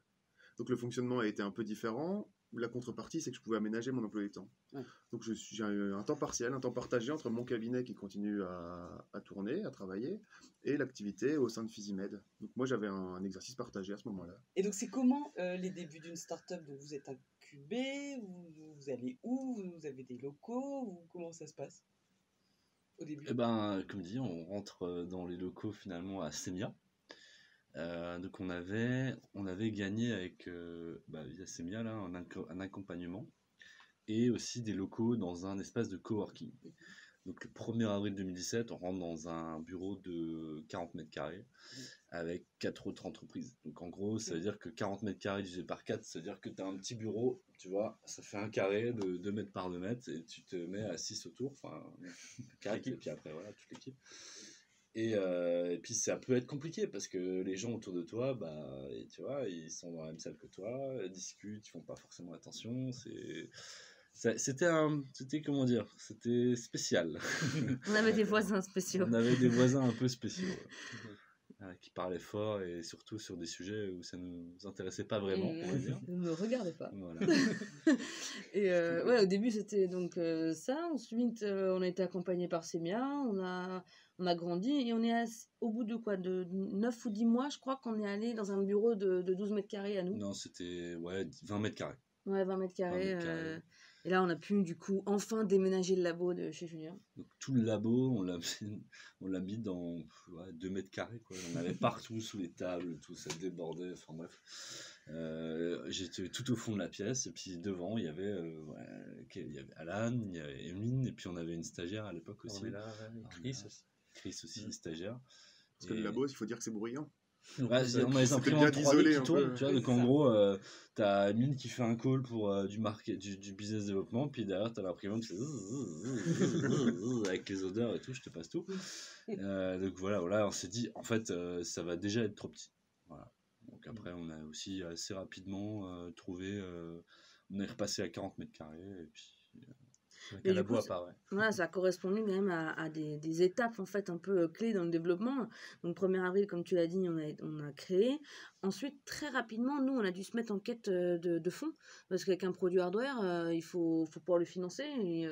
Donc, le fonctionnement a été un peu différent. La contrepartie, c'est que je pouvais aménager mon emploi du temps. Ouais. Donc, j'ai un temps partiel, un temps partagé entre mon cabinet qui continue à tourner, à travailler, et l'activité au sein de Physimed. Donc, moi, j'avais un exercice partagé à ce moment-là. Et donc, c'est comment les débuts d'une start-up? Donc, vous êtes incubé, vous allez où? Vous avez des locaux? Ou comment ça se passe au début? Comme dit, on rentre dans les locaux finalement à Semia. Donc on avait gagné avec via Semia là, un accompagnement et aussi des locaux dans un espace de coworking. Donc le 1er avril 2017, on rentre dans un bureau de 40 mètres carrés avec 4 autres entreprises. Donc en gros, ça veut dire que 40 mètres carrés divisé par 4, ça veut dire que tu as un petit bureau, tu vois, ça fait un carré de 2 mètres par 2 mètres, et tu te mets à 6 autour, enfin 4, et puis après voilà, toute l'équipe. Et puis ça peut être compliqué parce que les gens autour de toi, tu vois, ils sont dans la même salle que toi, ils discutent, ils font pas forcément attention. C'était comment dire, c'était spécial. On avait des voisins spéciaux. On avait des voisins un peu spéciaux qui parlaient fort, et surtout sur des sujets où ça nous intéressait pas vraiment, on va dire. Ne me regardez pas. Voilà. Et au début c'était donc ça. Ensuite on a été accompagné par Semia, on a grandi, et on est au bout de 9 ou 10 mois, je crois qu'on est allé dans un bureau de 12 mètres carrés à nous. Non, c'était 20 mètres carrés. Ouais, 20 mètres carrés. Et là, on a pu du coup enfin déménager le labo de chez Julien. Donc tout le labo, on l'a mis dans 2 mètres carrés, quoi. On avait partout, sous les tables, tout ça débordait, enfin bref. J'étais tout au fond de la pièce, et puis devant, il y avait Alan, il y avait Emeline, et puis on avait une stagiaire à l'époque aussi. Chris aussi, stagiaire. Parce que le labo, il faut dire que c'est bruyant. Ouais, on a les imprimantes 3D qui tournent, tu vois, donc en gros, t'as Mine qui fait un call pour du business développement, puis derrière t'as l'imprimante qui fait avec les odeurs et tout, je te passe tout. Donc voilà, on s'est dit, en fait, ça va déjà être trop petit. Voilà. Donc après, on a aussi assez rapidement trouvé, on est repassé à 40 mètres carrés, et puis... Avec un labo à part, ouais. Voilà, ça a correspondu quand même à des étapes en fait un peu clés dans le développement. Donc 1er avril, comme tu l'as dit, on a créé. Ensuite, très rapidement, nous, on a dû se mettre en quête de fonds, parce qu'avec un produit hardware, il faut pouvoir le financer. Et,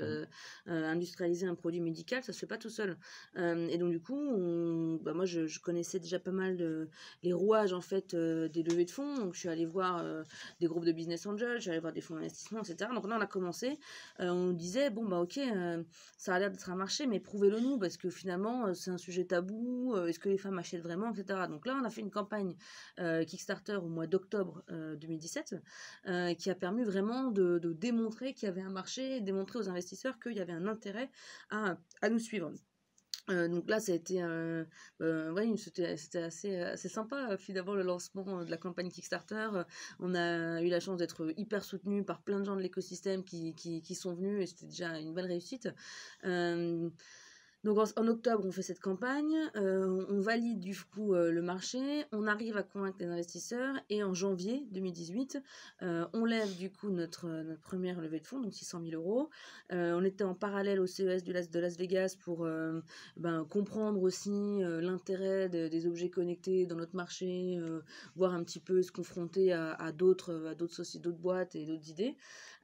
industrialiser un produit médical, ça se fait pas tout seul. Et donc du coup, moi, je connaissais déjà pas mal les rouages en fait des levées de fonds. Donc je suis allée voir des groupes de business angels, je suis allée voir des fonds d'investissement, etc. Donc là, on a commencé. On nous disait, bon, bah ok, ça a l'air d'être un marché, mais prouvez-le nous, parce que finalement, c'est un sujet tabou, est-ce que les femmes achètent vraiment, etc. Donc là, on a fait une campagne Kickstarter au mois d'octobre 2017, qui a permis vraiment de démontrer qu'il y avait un marché, démontrer aux investisseurs qu'il y avait un intérêt à nous suivre. Donc là, ça a été c'était assez sympa finalement le lancement de la campagne Kickstarter. On a eu la chance d'être hyper soutenu par plein de gens de l'écosystème qui sont venus, et c'était déjà une belle réussite. Donc en octobre, on fait cette campagne, on valide du coup le marché, on arrive à convaincre les investisseurs, et en janvier 2018, on lève du coup notre première levée de fonds, donc 600 000 euros. On était en parallèle au CES de Las Vegas pour comprendre aussi l'intérêt des objets connectés dans notre marché, voir un petit peu se confronter à d'autres sociétés, d'autres boîtes et d'autres idées.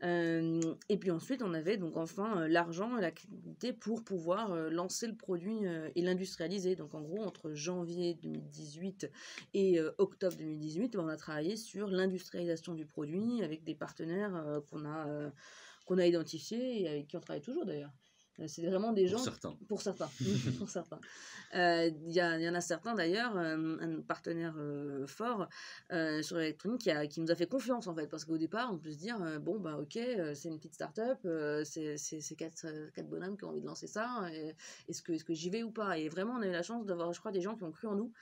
Et puis ensuite, on avait donc enfin l'argent et la crédibilité pour pouvoir lancer le produit et l'industrialiser. Donc en gros, entre janvier 2018 et octobre 2018, on a travaillé sur l'industrialisation du produit avec des partenaires qu'on a identifiés et avec qui on travaille toujours d'ailleurs. C'est vraiment des gens... Pour certains. Pour certains. Il y en a certains d'ailleurs, un partenaire fort sur l'électronique qui nous a fait confiance en fait, parce qu'au départ on peut se dire bon bah ok, c'est une petite start-up, c'est quatre bonhommes qui ont envie de lancer ça, est-ce que j'y vais ou pas. Et vraiment on a eu la chance d'avoir, je crois, des gens qui ont cru en nous,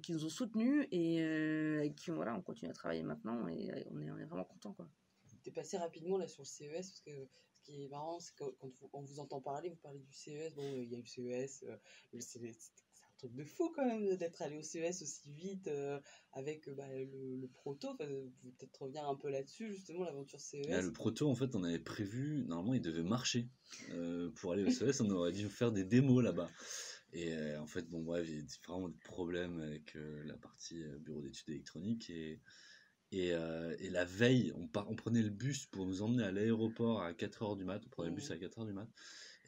qui nous ont soutenus, et qui on continue à travailler maintenant, et on est vraiment contents, quoi. T'es passé rapidement là sur le CES, parce que ce qui est marrant, c'est que quand on vous entend parler, vous parlez du CES. Bon, il y a eu le CES, c'est un truc de fou quand même d'être allé au CES aussi vite avec le proto. Enfin, vous pouvez peut-être revenir un peu là-dessus, justement, l'aventure CES. Le proto, en fait, on avait prévu, normalement, il devait marcher. Pour aller au CES, on aurait dû faire des démos là-bas. Et en fait, bon, bref, il y a vraiment des problèmes avec la partie bureau d'études électroniques. Et la veille, on prenait le bus pour nous emmener à l'aéroport à 4h du mat. On prenait le bus à 4h du mat.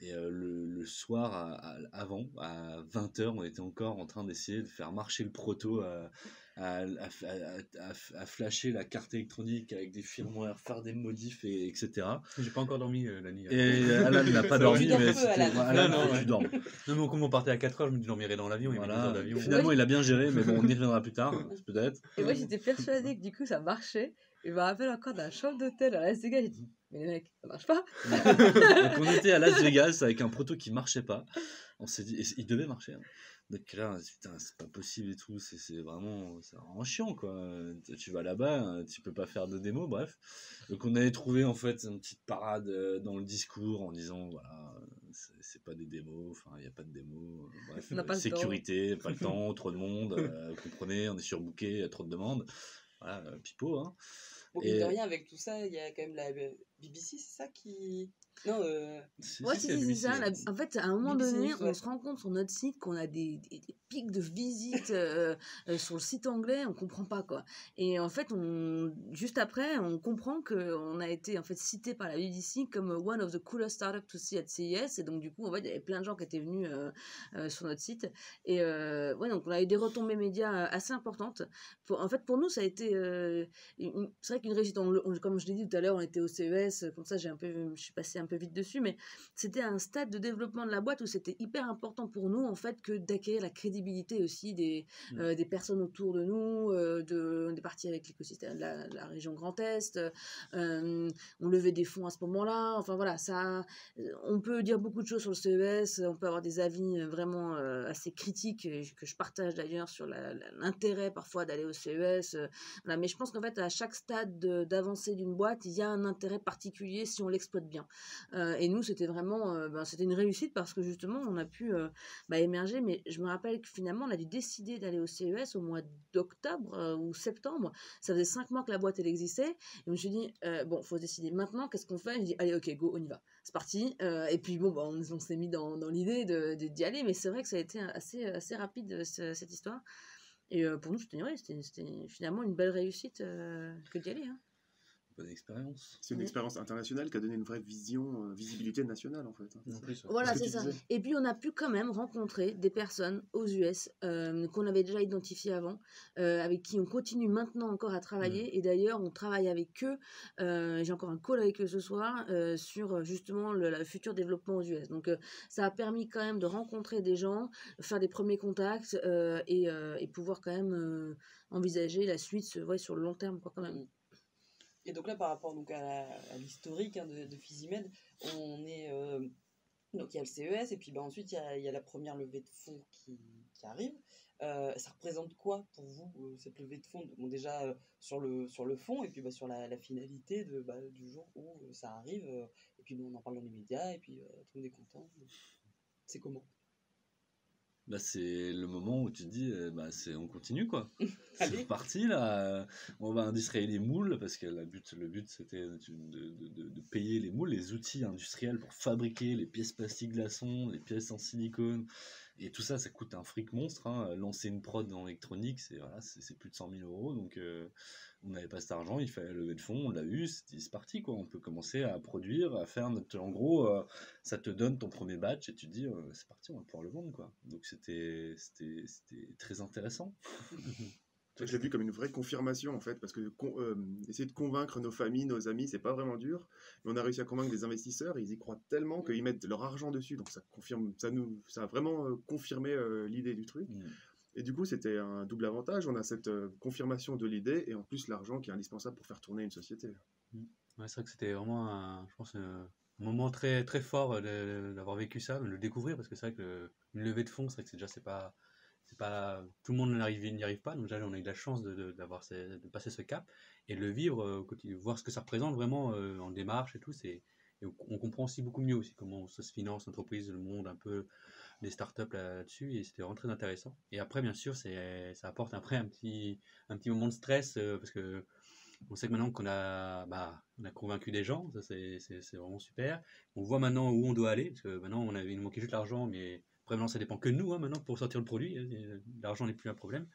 Et le soir, avant, à 20h, on était encore en train d'essayer de faire marcher le proto, à flasher la carte électronique avec des firmware, faire des modifs, etc. J'ai pas encore dormi la nuit. Et Alan n'a pas dormi, mais tu dors. Non, mais comme on partait à 4h, je me dis, je dormirai dans l'avion. Voilà. Finalement, il a bien géré, mais bon, on y reviendra plus tard, peut-être. Et moi, j'étais persuadée que du coup, ça marchait. Et je me rappelle encore d'un chambre d'hôtel à Las Vegas, j'ai dit, mais les mecs, ça marche pas. Donc on était à Las Vegas avec un proto qui marchait pas. On s'est dit, il devait marcher. Donc là, putain, c'est pas possible et tout. C'est vraiment chiant, quoi. Tu vas là-bas, tu peux pas faire de démo, bref. Donc on avait trouvé en fait une petite parade dans le discours en disant, voilà, c'est pas des démos, enfin, il n'y a pas de démo. Bref, sécurité, pas le temps, trop de monde. Vous comprenez, on est surbooké, il y a trop de demandes. Voilà, pipeau, hein. Bon, mine de rien, avec tout ça, il y a quand même la BBC, c'est ça qui Non, Ouais, Si, si, à c'est ça. BBC. En fait, à un moment BBC donné, News, on ouais. se rend compte sur notre site qu'on a des pics de visites sur le site anglais, on comprend pas quoi. Et en fait, juste après, on comprend qu'on a été en fait cité par la BBC comme one of the coolest startups to see at CES. Et donc du coup, en fait, il y avait plein de gens qui étaient venus sur notre site. Et ouais, donc on a eu des retombées médias assez importantes. En fait, pour nous, ça a été, c'est vrai qu'une réussite. Comme je l'ai dit tout à l'heure, on était au CES, comme ça, je suis passée un peu vite dessus, mais c'était un stade de développement de la boîte où c'était hyper important pour nous en fait que d'acquérir la crédibilité aussi des personnes autour de nous. On est parti avec l'écosystème de la région Grand Est. On levait des fonds à ce moment-là. Enfin voilà, ça, on peut dire beaucoup de choses sur le CES. On peut avoir des avis vraiment assez critiques que je partage d'ailleurs sur l'intérêt parfois d'aller au CES. Voilà, mais je pense qu'en fait à chaque stade d'avancée d'une boîte, il y a un intérêt particulier si on l'exploite bien. Et nous, c'était vraiment c'était une réussite parce que justement, on a pu émerger. Mais je me rappelle que finalement, on a dû décider d'aller au CES au mois d'octobre ou septembre. Ça faisait 5 mois que la boîte, elle existait. Et je me suis dit, bon, il faut se décider maintenant, qu'est-ce qu'on fait? Je dis, allez, ok, go, on y va. C'est parti. Et puis, bon, on s'est mis dans l'idée d'y aller. Mais c'est vrai que ça a été assez rapide, cette histoire. Et pour nous, c'était finalement une belle réussite que d'y aller. Hein. Bonne expérience. C'est une expérience internationale qui a donné une vraie vision, visibilité nationale en fait. En plus, ouais. Voilà, C'est ce c'est que tu ça. disais. Et puis on a pu quand même rencontrer des personnes aux US qu'on avait déjà identifiées avant, avec qui on continue maintenant encore à travailler. Et d'ailleurs, on travaille avec eux. J'ai encore un call avec eux ce soir sur justement le futur développement aux US. Donc ça a permis quand même de rencontrer des gens, faire des premiers contacts et pouvoir quand même envisager la suite sur le long terme, quoi, quand même. Et donc là, par rapport donc, à l'historique de Physimed, on est... donc il y a le CES, et puis ensuite il y a la première levée de fonds qui arrive. Ça représente quoi pour vous, cette levée de fonds? Bon, déjà sur le fond, et puis sur la finalité du jour où ça arrive. Et puis on en parle dans les médias, et puis tout le monde est content. C'est comment? C'est le moment où tu te dis, on continue quoi. Allez. C'est parti là, on va industrialiser les moules parce que le but c'était de payer les moules, les outils industriels pour fabriquer les pièces plastique glaçons, les pièces en silicone. Et tout ça, ça coûte un fric monstre. Hein. Lancer une prod en électronique, c'est plus de 100 000 €. Donc, on n'avait pas cet argent, il fallait lever de fonds, on l'a eu, c'est parti. Quoi. On peut commencer à produire, à faire notre. En gros, ça te donne ton premier batch et tu te dis, c'est parti, on va pouvoir le vendre. Quoi. Donc, c'était très intéressant. Je l'ai vu comme une vraie confirmation en fait, parce que essayer de convaincre nos familles, nos amis, c'est pas vraiment dur. Mais on a réussi à convaincre des investisseurs, ils y croient tellement qu'ils mettent leur argent dessus, donc ça a vraiment confirmé l'idée du truc. Et du coup, c'était un double avantage. On a cette confirmation de l'idée et en plus l'argent qui est indispensable pour faire tourner une société. Ouais, c'est vrai que c'était vraiment je pense, un moment très, très fort d'avoir vécu ça, de le découvrir, parce que c'est vrai qu'une levée de fonds, c'est vrai que c'est pas tout le monde n'y arrive pas, donc déjà on a eu de la chance de passer ce cap et de le vivre au quotidien, voir ce que ça représente vraiment en démarche et tout. Et on comprend aussi beaucoup mieux aussi comment ça se finance l'entreprise, le monde un peu des startups là-dessus, et c'était vraiment très intéressant. Et après bien sûr ça apporte après un petit moment de stress parce que on sait que maintenant qu'on a convaincu des gens, ça c'est vraiment super. On voit maintenant où on doit aller, parce que maintenant il nous manquait juste l'argent, mais après maintenant ça dépend que de nous maintenant pour sortir le produit. L'argent n'est plus un problème.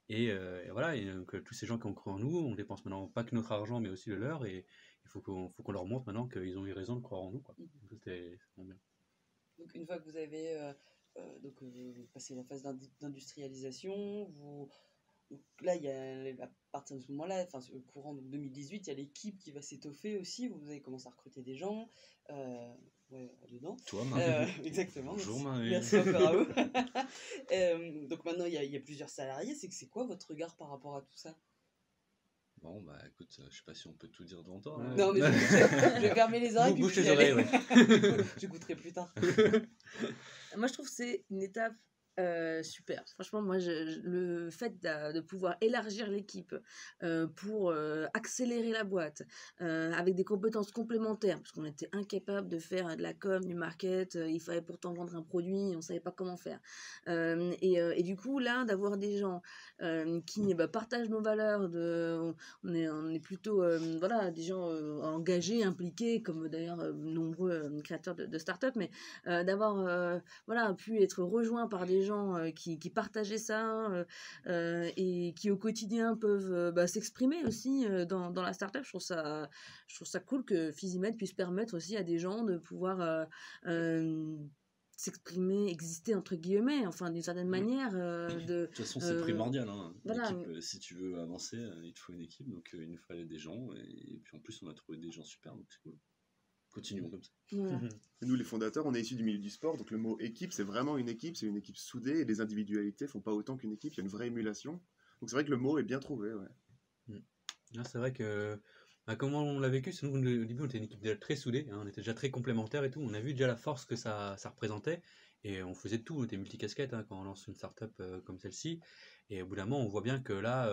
Et voilà, et donc tous ces gens qui ont cru en nous, on dépense maintenant pas que notre argent, mais aussi le leur, et il faut qu'on leur montre maintenant qu'ils ont eu raison de croire en nous. Quoi. C'était bien. Donc une fois que vous avez passé la phase d'industrialisation, là, il y a, à partir de ce moment-là, au courant de 2018, il y a l'équipe qui va s'étoffer aussi. Vous avez commencé à recruter des gens dedans. Toi, Marie. Exactement. Bonjour, Marie. Merci encore à vous. Donc maintenant, il y a plusieurs salariés. C'est quoi votre regard par rapport à tout ça? Bon, écoute, je sais pas si on peut tout dire devant toi. Ouais. Non, mais je vais fermer les oreilles. Bouche les oreilles, ouais. J'écouterai plus tard. Moi, je trouve que c'est une étape Super. Franchement, moi, le fait de pouvoir élargir l'équipe pour accélérer la boîte avec des compétences complémentaires, parce qu'on était incapable de faire de la com, du market, il fallait pourtant vendre un produit, on ne savait pas comment faire. Et du coup, là, d'avoir des gens qui partagent nos valeurs, on est plutôt voilà, des gens engagés, impliqués, comme d'ailleurs nombreux créateurs de start-up, mais d'avoir voilà, pu être rejoint par des gens qui partageaient ça et qui au quotidien peuvent s'exprimer aussi dans la startup. Je trouve ça cool que Physimed puisse permettre aussi à des gens de pouvoir s'exprimer, exister entre guillemets, enfin d'une certaine manière. De toute façon, c'est primordial. Hein. Voilà. Si tu veux avancer, il te faut une équipe, donc il nous fallait des gens, et puis en plus, on a trouvé des gens super, donc c'est cool. Continuons comme ça. Voilà. Nous, les fondateurs, on est issus du milieu du sport, donc le mot équipe, c'est vraiment une équipe, c'est une équipe soudée, et les individualités font pas autant qu'une équipe, il y a une vraie émulation. Donc c'est vrai que le mot est bien trouvé, ouais. Non, c'est vrai que comment on l'a vécu, c'est nous, au début, on était une équipe déjà très soudée, hein, on était déjà très complémentaires et tout. On a vu déjà la force que ça représentait et on faisait tout, on était multicasquettes quand on lance une startup comme celle-ci. Et au bout d'un moment, on voit bien que là,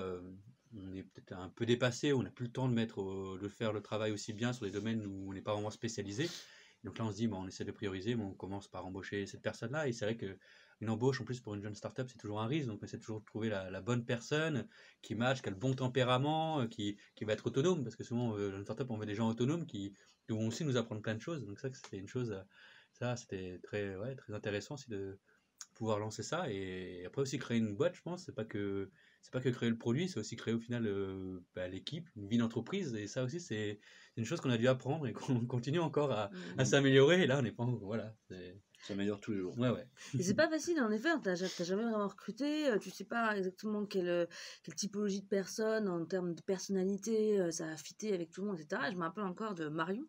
on est peut-être un peu dépassé, on n'a plus le temps de faire le travail aussi bien sur des domaines où on n'est pas vraiment spécialisé. Donc là, on se dit, on essaie de prioriser, on commence par embaucher cette personne-là. Et c'est vrai qu'une embauche, en plus, pour une jeune startup, c'est toujours un risque. Donc on essaie toujours de trouver la bonne personne qui match, qui a le bon tempérament, qui va être autonome. Parce que souvent, dans une startup, on veut des gens autonomes qui vont aussi nous apprendre plein de choses. Donc ça, c'était une chose, ça, c'était très intéressant aussi de pouvoir lancer ça. Et après aussi créer une boîte, je pense, c'est pas que créer le produit, c'est aussi créer au final l'équipe, une vie d'entreprise. Et ça aussi, c'est une chose qu'on a dû apprendre et qu'on continue encore à s'améliorer. Et là, on n'est pas voilà. Ça s'améliore tous les jours. Ouais. Et c'est pas facile en effet, t'as jamais vraiment recruté, tu sais pas exactement quelle typologie de personne en termes de personnalité, ça a fité avec tout le monde, etc. Et je me rappelle encore de Marion,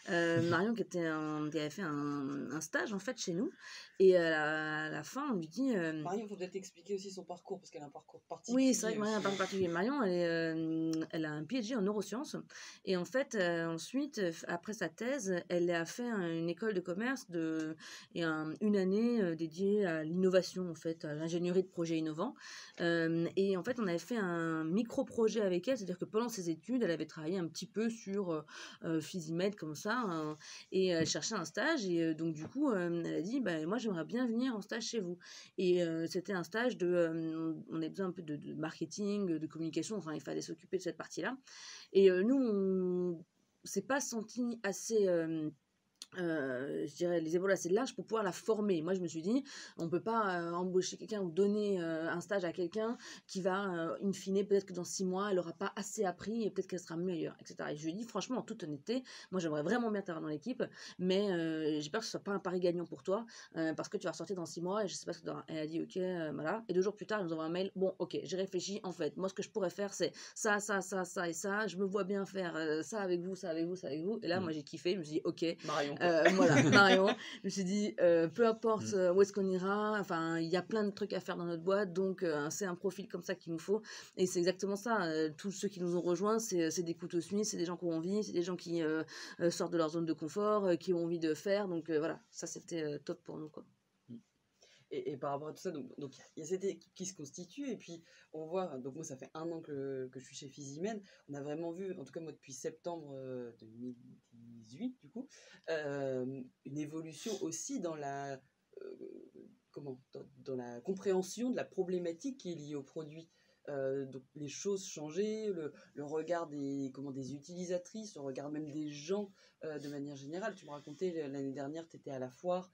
Marion qui avait fait un stage en fait chez nous, et à la fin on lui dit... Marion, il faut peut-être expliquer aussi son parcours, parce qu'elle a un parcours particulier. Oui, c'est vrai que Marion a un parcours particulier. Marion, elle a un PhD en neurosciences. Et en fait, ensuite, après sa thèse, elle a fait une école de commerce et une année dédiée à l'innovation, en fait, à l'ingénierie de projets innovants. Et en fait, on avait fait un micro-projet avec elle, c'est-à-dire que pendant ses études, elle avait travaillé un petit peu sur Physimed, comme ça, et elle cherchait un stage. Et donc, du coup, elle a dit, moi, j'aimerais bien venir en stage chez vous. Et c'était un stage on avait besoin un peu de marketing, de communication, enfin il fallait s'occuper de cette partie-là. Et nous, on s'est pas senti assez... je dirais les épaules assez larges pour pouvoir la former. Moi je me suis dit, on peut pas embaucher quelqu'un ou donner un stage à quelqu'un qui va, in fine, peut-être que dans 6 mois elle aura pas assez appris et peut-être qu'elle sera meilleure, etc. Et je lui ai dit franchement, en toute honnêteté, moi j'aimerais vraiment bien t'avoir dans l'équipe, mais j'ai peur que ce soit pas un pari gagnant pour toi, parce que tu vas ressortir dans 6 mois et je sais pas ce que elle a dit ok, voilà. Et 2 jours plus tard elle nous envoie un mail, bon ok, j'ai réfléchi, en fait moi ce que je pourrais faire c'est ça et ça, je me vois bien faire ça avec vous, et là moi j'ai kiffé, je me suis dit ok, Marion. Voilà, Marion. Je me suis dit, peu importe où est-ce qu'on ira, enfin, il y a plein de trucs à faire dans notre boîte, donc c'est un profil comme ça qu'il nous faut. Et c'est exactement ça. Tous ceux qui nous ont rejoints, c'est des couteaux suisses, c'est des gens qui ont envie, c'est des gens qui sortent de leur zone de confort, qui ont envie de faire. Donc voilà, ça c'était top pour nous, quoi. Et par rapport à tout ça, donc il y a cette équipe qui se constitue, et puis on voit, donc moi ça fait 1 an que je suis chez Physimed, on a vraiment vu, en tout cas moi depuis septembre 2018 du coup, une évolution aussi dans la, dans la compréhension de la problématique qui est liée au produit. Donc les choses changeaient, le regard des utilisatrices, le regard même des gens de manière générale. Tu me racontais l'année dernière, tu étais à la foire,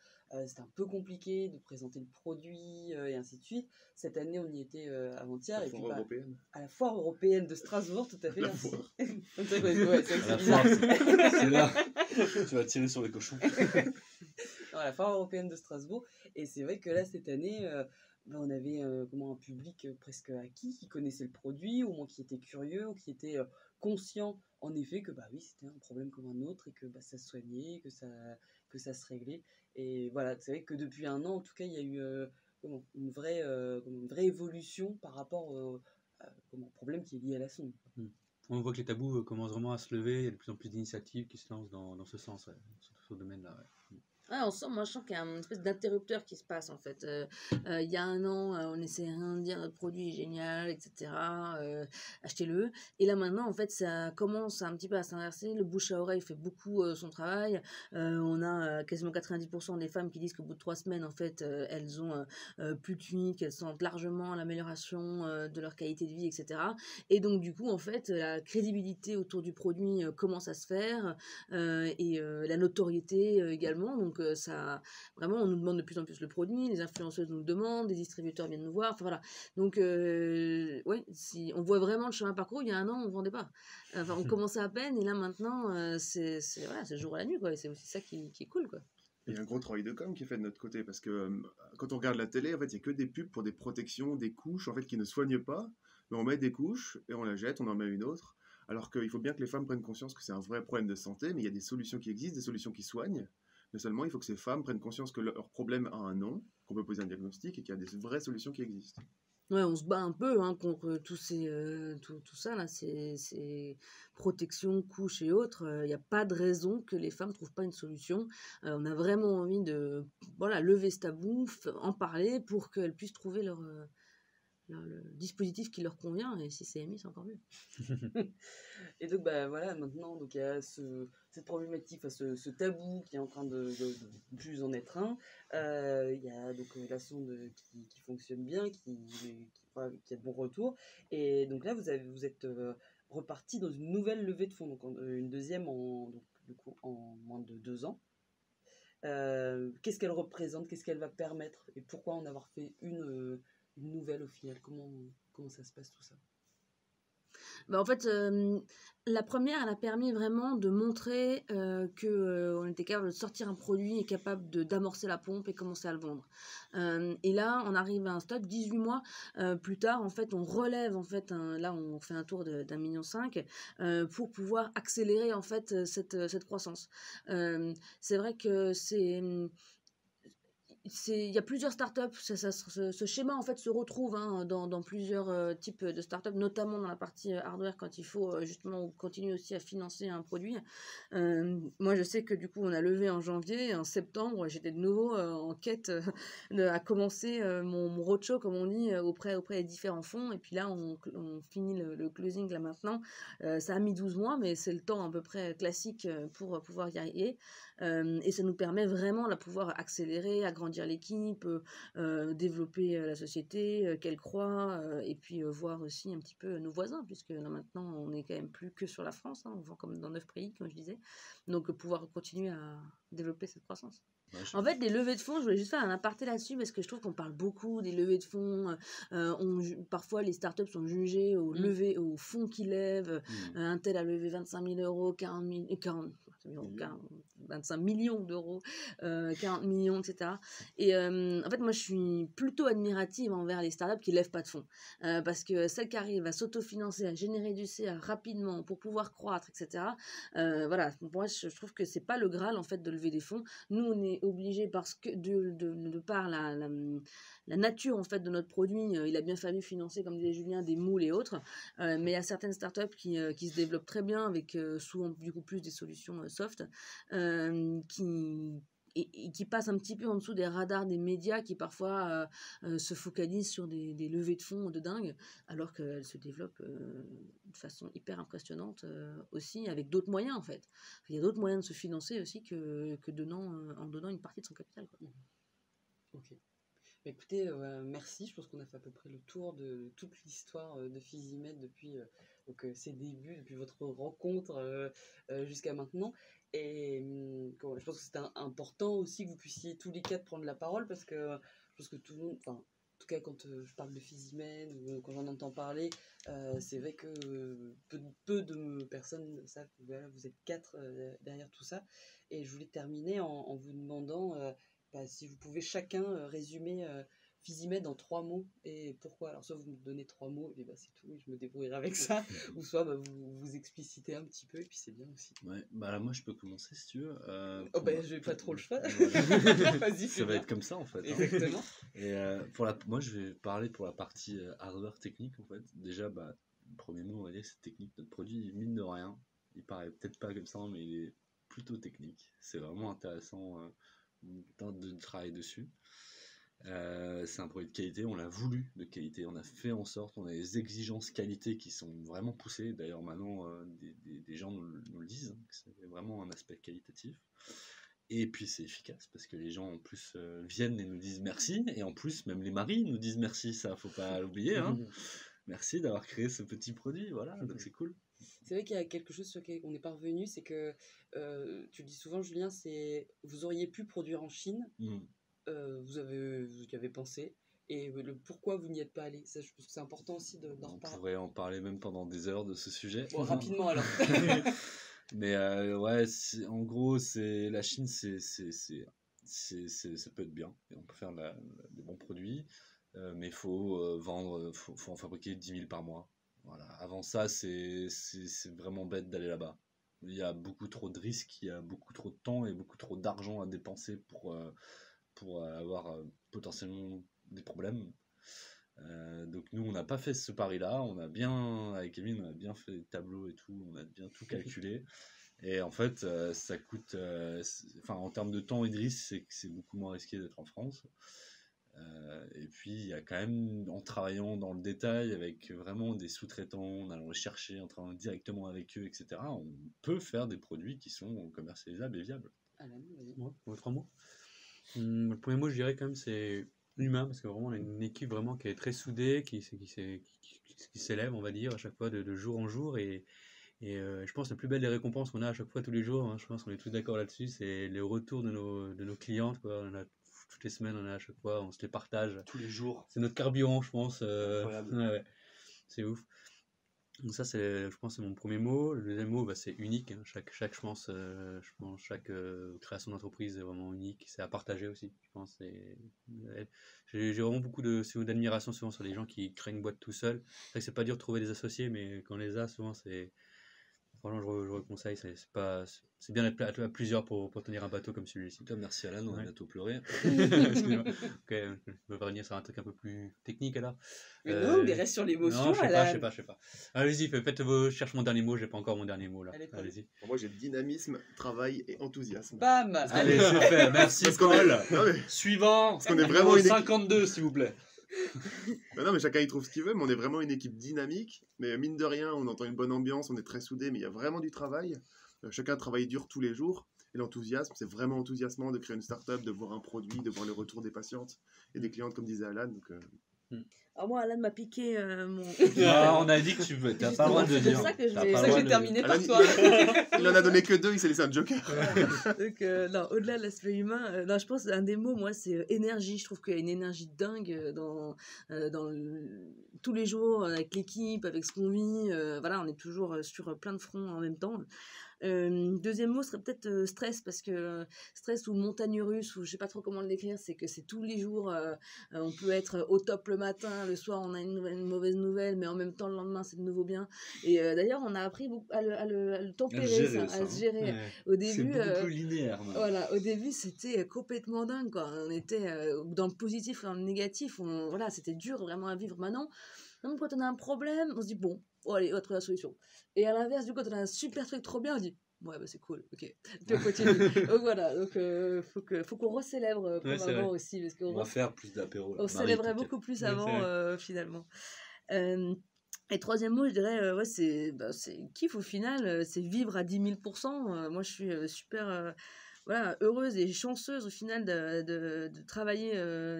c'était un peu compliqué de présenter le produit et ainsi de suite. Cette année, on y était avant-hier. La foire européenne. À la foire européenne de Strasbourg, tout à fait. La merci. foire. C'est bizarre. bizarre. C'est là. Tu vas tirer sur les cochons. Non, la foire européenne de Strasbourg. Et c'est vrai que là, cette année, on avait un public presque acquis, qui connaissait le produit, au moins qui était curieux, ou qui était conscient, en effet, que oui, c'était un problème comme un autre, et que ça se soignait, que ça se réglait. Et voilà, c'est vrai que depuis 1 an, en tout cas, il y a eu une vraie évolution par rapport au problème qui est lié à la sonde. On voit que les tabous commencent vraiment à se lever, il y a de plus en plus d'initiatives qui se lancent dans ce sens, sur ce domaine-là. Ouais. Ouais, moi je sens qu'il y a une espèce d'interrupteur qui se passe en fait. Il y a un an, on essayait rien de dire, notre produit est génial, etc. Achetez-le. Et là maintenant, en fait, ça commence un petit peu à s'inverser. Le bouche à oreille fait beaucoup son travail. On a quasiment 90% des femmes qui disent qu'au bout de 3 semaines, en fait, elles ont plus de nuit, qu'elles sentent largement l'amélioration de leur qualité de vie, etc. Et donc du coup, en fait, la crédibilité autour du produit commence à se faire. Et la notoriété également. Donc ça, vraiment, on nous demande de plus en plus le produit, les influenceuses nous le demandent, les distributeurs viennent nous voir. Enfin voilà. Donc ouais, si on voit vraiment le chemin parcouru, il y a un an, on vendait pas. Enfin, on commençait à peine et là maintenant, voilà, c'est le jour et la nuit quoi. Et c'est aussi ça qui est cool quoi. Il y a un gros travail de com qui est fait de notre côté parce que quand on regarde la télé, en fait, il n'y a que des pubs pour des protections, des couches en fait qui ne soignent pas. Mais on met des couches et on la jette, on en met une autre. Alors qu'il faut bien que les femmes prennent conscience que c'est un vrai problème de santé, mais il y a des solutions qui existent, des solutions qui soignent. Mais seulement, il faut que ces femmes prennent conscience que leur problème a un nom, qu'on peut poser un diagnostic et qu'il y a des vraies solutions qui existent. Ouais, on se bat un peu hein, contre tout ça, là, ces protections, couches et autres. Il n'y a pas de raison que les femmes ne trouvent pas une solution. On a vraiment envie de voilà, lever ce tabou, en parler pour qu'elles puissent trouver le dispositif qui leur convient. Et si c'est émis, c'est encore mieux. Et donc, bah, voilà, maintenant, donc, il y a cette problématique, enfin, ce tabou qui est en train de plus en être un. Il y a donc la sonde qui fonctionne bien, voilà, qui a de bons retours. Et donc là, vous êtes reparti dans une nouvelle levée de fonds, donc une deuxième donc, du coup, en moins de 2 ans. Qu'est-ce qu'elle représente, qu'est-ce qu'elle va permettre et pourquoi en avoir fait une nouvelle au final, comment ça se passe tout ça? Bah, en fait, la première, elle a permis vraiment de montrer qu'on était capable de sortir un produit et capable d'amorcer la pompe et commencer à le vendre. Et là, on arrive à un stade, 18 mois plus tard, en fait, on relève, en fait, là, on fait un tour d'1,5 million pour pouvoir accélérer, en fait, cette croissance. C'est vrai que il y a plusieurs startups, ce schéma en fait se retrouve hein, dans plusieurs types de startups, notamment dans la partie hardware quand il faut justement continuer aussi à financer un produit. Moi je sais que du coup on a levé en janvier, en septembre j'étais de nouveau en quête à commencer mon roadshow comme on dit auprès des différents fonds et puis là on finit le closing là maintenant. Ça a mis 12 mois mais c'est le temps à peu près classique pour pouvoir y arriver. Et ça nous permet vraiment de pouvoir accélérer, agrandir l'équipe, développer la société, qu'elle croît, et puis voir aussi un petit peu nos voisins, puisque là maintenant on n'est quand même plus que sur la France, hein, on vend comme dans 9 pays, comme je disais, donc pouvoir continuer à développer cette croissance. Ouais, En fait, les levées de fonds, je voulais juste faire un aparté là-dessus parce que je trouve qu'on parle beaucoup des levées de fonds. Parfois, les startups sont jugées aux fonds qu'ils lèvent. Un tel a levé 25 000 euros, 25 millions d'euros, 40 millions, etc. Et en fait, moi, je suis plutôt admirative envers les startups qui ne lèvent pas de fonds. Parce que celles qui arrivent à s'autofinancer, à générer du CA rapidement pour pouvoir croître, etc. Voilà, pour moi, je trouve que c'est pas le Graal, en fait, de lever des fonds. Nous, on est obligé parce que de par la nature en fait de notre produit, il a bien fallu financer, comme disait Julien, des moules et autres. Mais il y a certaines startups qui se développent très bien avec souvent du coup plus des solutions soft qui passent un petit peu en dessous des radars des médias qui parfois se focalisent sur des levées de fonds de dingue, alors qu'elles se développent de façon hyper impressionnante aussi avec d'autres moyens en fait. Il y a d'autres moyens de se financer aussi que en donnant une partie de son capital, quoi. Ok. Écoutez, merci. Je pense qu'on a fait à peu près le tour de toute l'histoire de Physimed depuis ses débuts, depuis votre rencontre jusqu'à maintenant. Et je pense que c'était important aussi que vous puissiez tous les quatre prendre la parole parce que je pense que tout le monde, enfin, en tout cas quand je parle de Physimed ou quand j'en entends parler, c'est vrai que peu de personnes savent que voilà, vous êtes quatre derrière tout ça. Et je voulais terminer en vous demandant si vous pouvez chacun résumer Physimed en 3 mots et pourquoi. Alors soit vous me donnez 3 mots et c'est tout, je me débrouillerai avec ça, ou soit vous explicitez un petit peu et puis c'est bien aussi. Ouais, bah là moi je peux commencer si tu veux. Je vais pas trop le choix. Voilà. Vas-y, Ça va être comme ça en fait. Exactement. Et moi je vais parler pour la partie hardware technique en fait. Déjà, le premier mot on va dire c'est technique. Notre produit, mine de rien, il paraît peut-être pas comme ça, mais il est plutôt technique. C'est vraiment intéressant de travail dessus. C'est un produit de qualité, on l'a voulu de qualité, on a fait en sorte, on a des exigences qualité qui sont vraiment poussées. D'ailleurs, maintenant, des gens nous le disent, que c'est vraiment un aspect qualitatif. Et puis c'est efficace parce que les gens en plus viennent et nous disent merci, et en plus même les maris nous disent merci, ça faut pas l'oublier, hein. Merci d'avoir créé ce petit produit, voilà, donc c'est cool. C'est vrai qu'il y a quelque chose sur lequel on n'est pas revenu, c'est que tu le dis souvent, Julien, c'est vous auriez pu produire en Chine, vous y avez pensé, et le pourquoi vous n'y êtes pas allé. Ça, je pense que c'est important aussi d'en On reparler. pourrait en parler même pendant des heures de ce sujet. Bon, rapidement alors. Mais ouais, en gros, la Chine, ça peut être bien, et on peut faire des bons produits, mais il faut vendre, faut en fabriquer 10 000 par mois. Voilà. Avant ça, c'est vraiment bête d'aller là-bas. Il y a beaucoup trop de risques, il y a beaucoup trop de temps et beaucoup trop d'argent à dépenser pour avoir potentiellement des problèmes. Donc nous, on n'a pas fait ce pari-là. Avec Kevin, on a bien fait des tableaux et tout, on a bien tout calculé. Et en fait, ça coûte, en termes de temps et de risque, c'est beaucoup moins risqué d'être en France. Et puis, il y a quand même, en travaillant dans le détail avec vraiment des sous-traitants, en allant les chercher, en travaillant directement avec eux, etc., on peut faire des produits qui sont commercialisables et viables. Alan, vas-y. Ouais, 3 mots. Le premier mot, je dirais quand même, c'est humain, parce que vraiment, on a une équipe vraiment qui est très soudée, qui s'élève, on va dire, à chaque fois de jour en jour. Et je pense que la plus belle des récompenses qu'on a à chaque fois, tous les jours, hein, je pense qu'on est tous d'accord là-dessus, c'est les retours de nos clientes, quoi. Toutes les semaines, on a à chaque fois, on se les partage. Tous les jours. C'est notre carburant, je pense. Incroyable. Ouais, c'est ouf. Donc ça, je pense, c'est mon premier mot. Le deuxième mot, c'est unique, hein. Chaque création d'entreprise est vraiment unique. C'est à partager aussi, je pense. J'ai vraiment beaucoup d'admiration souvent sur les gens qui créent une boîte tout seul. C'est vrai que c'est pas dur de trouver des associés, mais quand on les a, souvent, franchement, je conseille. C'est bien d'être à plusieurs pour tenir un bateau comme celui-ci. Merci Alan, on a bientôt pleuré. Excuse-moi. Ok, on va revenir sur un truc un peu plus technique alors. Mais non, mais reste sur l'émotion. Non, je sais pas. Allez-y, je cherche mon dernier mot, j'ai pas encore mon dernier mot là. Allez-y. Moi j'ai dynamisme, travail et enthousiasme. Bam. Allez, c'est fait, merci Paul. Suivant, parce qu'on est vraiment une équipe... 52 s'il vous plaît. Non, mais chacun y trouve ce qu'il veut, mais on est vraiment une équipe dynamique. Mais mine de rien, on entend une bonne ambiance, on est très soudés, mais il y a vraiment du travail. Chacun travaille dur tous les jours. Et l'enthousiasme, c'est vraiment enthousiasmant de créer une start-up, de voir un produit, de voir les retours des patientes et des clientes, comme disait Alan. Donc, Alors moi, Alan m'a piqué mon... on a dit que tu veux, t'as pas le droit de dire. C'est ça que C'est pour ça que j'ai terminé par toi. Il en a donné que 2, il s'est laissé un joker. Donc, non, au-delà de l'aspect humain, non, je pense un des mots, moi, c'est énergie. Je trouve qu'il y a une énergie dingue tous les jours avec l'équipe, avec ce qu'on vit. Voilà, on est toujours sur plein de fronts en même temps. Deuxième mot serait peut-être stress, parce que stress ou montagne russe, ou je sais pas trop comment le décrire, c'est que c'est tous les jours, on peut être au top le matin, le soir on a une mauvaise nouvelle, mais en même temps le lendemain c'est de nouveau bien. Et d'ailleurs on a appris à le tempérer, à se gérer. Ouais. Au début, c'est beaucoup plus linéaire. voilà, au début c'était complètement dingue, quoi. On était dans le positif et dans le négatif, voilà, c'était dur vraiment à vivre. Maintenant, même quand on a un problème, on se dit bon, allez, on va trouver la solution. Et à l'inverse, du coup, quand on a un super truc trop bien, on dit ouais, bah c'est cool, ok, tu continues. Donc voilà, donc faut qu'on recélèbre avant aussi, parce qu'on va faire plus d'apéro. On célébrait beaucoup plus avant, finalement. Et troisième mot, je dirais, c'est kiff au final, c'est vivre à 10 000%. Moi, je suis super heureuse et chanceuse au final de travailler,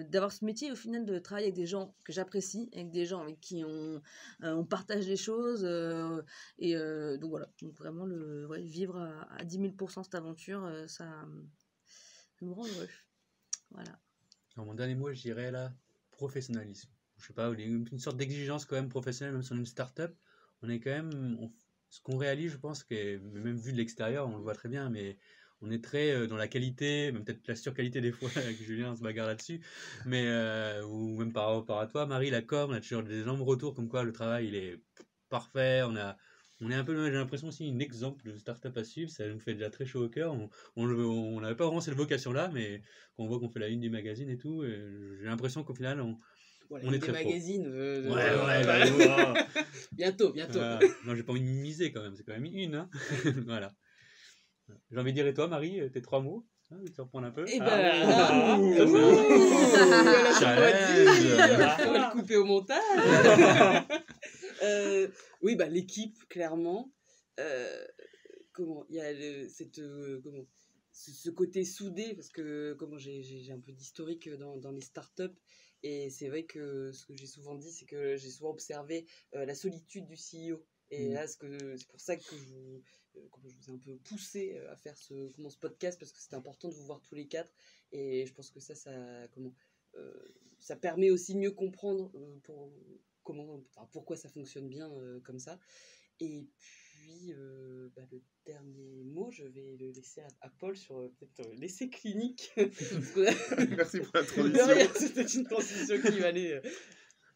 d'avoir ce métier, au final, de travailler avec des gens que j'apprécie, avec des gens avec qui on partage les choses. Donc voilà, donc vraiment, vivre à 10 000% cette aventure, ça me rend heureux. Voilà. Alors, mon dernier mot, je dirais là, professionnalisme. Je sais pas, une sorte d'exigence quand même professionnelle, même sur une start-up. On est quand même, ce qu'on réalise, je pense, que même vu de l'extérieur, on le voit très bien, mais on est très dans la qualité, même peut-être la surqualité des fois, avec Julien, on se bagarre là-dessus, mais ou même par rapport à toi, Marie, la com, on a toujours des énormes retours comme quoi le travail, il est parfait, on est un peu, j'ai l'impression aussi, un exemple de start-up à suivre, ça nous fait déjà très chaud au cœur, on n'avait pas vraiment cette vocation-là, mais quand on voit qu'on fait la une du magazine et tout, j'ai l'impression qu'au final, on est très magazines. Bientôt. Non, j'ai pas envie de miser quand même, c'est quand même une, hein. Voilà. J'ai envie de dire, et toi, Marie, tes 3 mots? Ah, tu te reprends un peu. Et Ah, ben, ouh, ouh, ça, c'est voilà, Challenge. on va le couper au montage. Oui, bah l'équipe, clairement. Comment il y a ce côté soudé, parce que j'ai un peu d'historique dans les startups, et c'est vrai que ce que j'ai souvent dit, c'est que j'ai souvent observé la solitude du CEO. Et là, c'est pour ça que je vous ai un peu poussé à faire ce podcast, parce que c'était important de vous voir tous les quatre, et je pense que ça permet aussi de mieux comprendre pourquoi ça fonctionne bien comme ça. Et puis, le dernier mot, je vais le laisser à Paul sur peut-être l'essai clinique. Merci pour De l'introduction. rien, c'était une transition qui valait.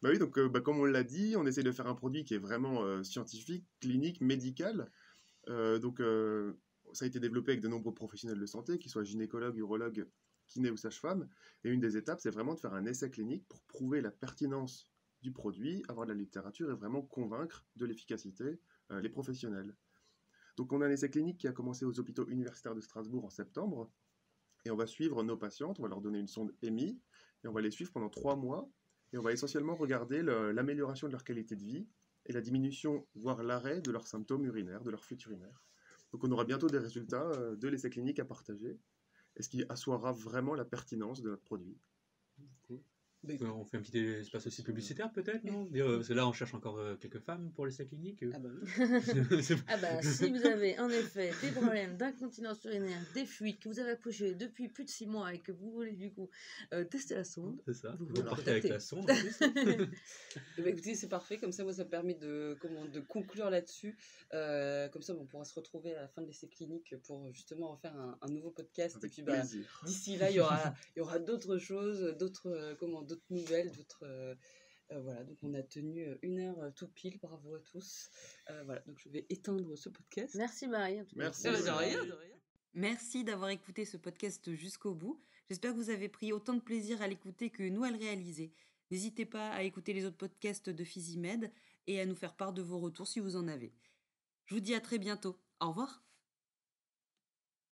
Bah oui, donc comme on l'a dit, on essaie de faire un produit qui est vraiment scientifique, clinique, médical. Ça a été développé avec de nombreux professionnels de santé, qu'ils soient gynécologues, urologues, kinés ou sages-femmes. Et une des étapes, c'est vraiment de faire un essai clinique pour prouver la pertinence du produit, avoir de la littérature et vraiment convaincre de l'efficacité les professionnels. Donc on a un essai clinique qui a commencé aux hôpitaux universitaires de Strasbourg en septembre. Et on va suivre nos patientes, on va leur donner une sonde EMI, et on va les suivre pendant 3 mois. Et on va essentiellement regarder l'amélioration de leur qualité de vie et la diminution, voire l'arrêt de leurs symptômes urinaires, de leur fuite urinaire. Donc on aura bientôt des résultats de l'essai clinique à partager, et ce qui assoira vraiment la pertinence de notre produit. On fait un petit espace aussi publicitaire peut-être, non? Parce que là on cherche encore quelques femmes pour l'essai clinique. Ah bah oui. Ah bah, si vous avez en effet des problèmes d'incontinence urinaire, des fuites, que vous avez accouché depuis plus de 6 mois et que vous voulez du coup tester la sonde, C'est ça, vous vous pouvez partez avec contacter. la sonde en plus. Eh ben, écoutez, c'est parfait. Comme ça, moi, ça me permet de conclure là-dessus. Comme ça, on pourra se retrouver à la fin de l'essai clinique pour justement en faire un nouveau podcast. Avec Et puis, plaisir. d'ici là, il y aura d'autres choses, d'autres nouvelles, voilà, donc on a tenu 1 heure tout pile, bravo à tous. Voilà, donc je vais éteindre ce podcast. Merci Marie. En tout cas. Merci. De rien. Merci d'avoir écouté ce podcast jusqu'au bout. J'espère que vous avez pris autant de plaisir à l'écouter que nous à le réaliser. N'hésitez pas à écouter les autres podcasts de PhysiMed et à nous faire part de vos retours si vous en avez. Je vous dis à très bientôt. Au revoir.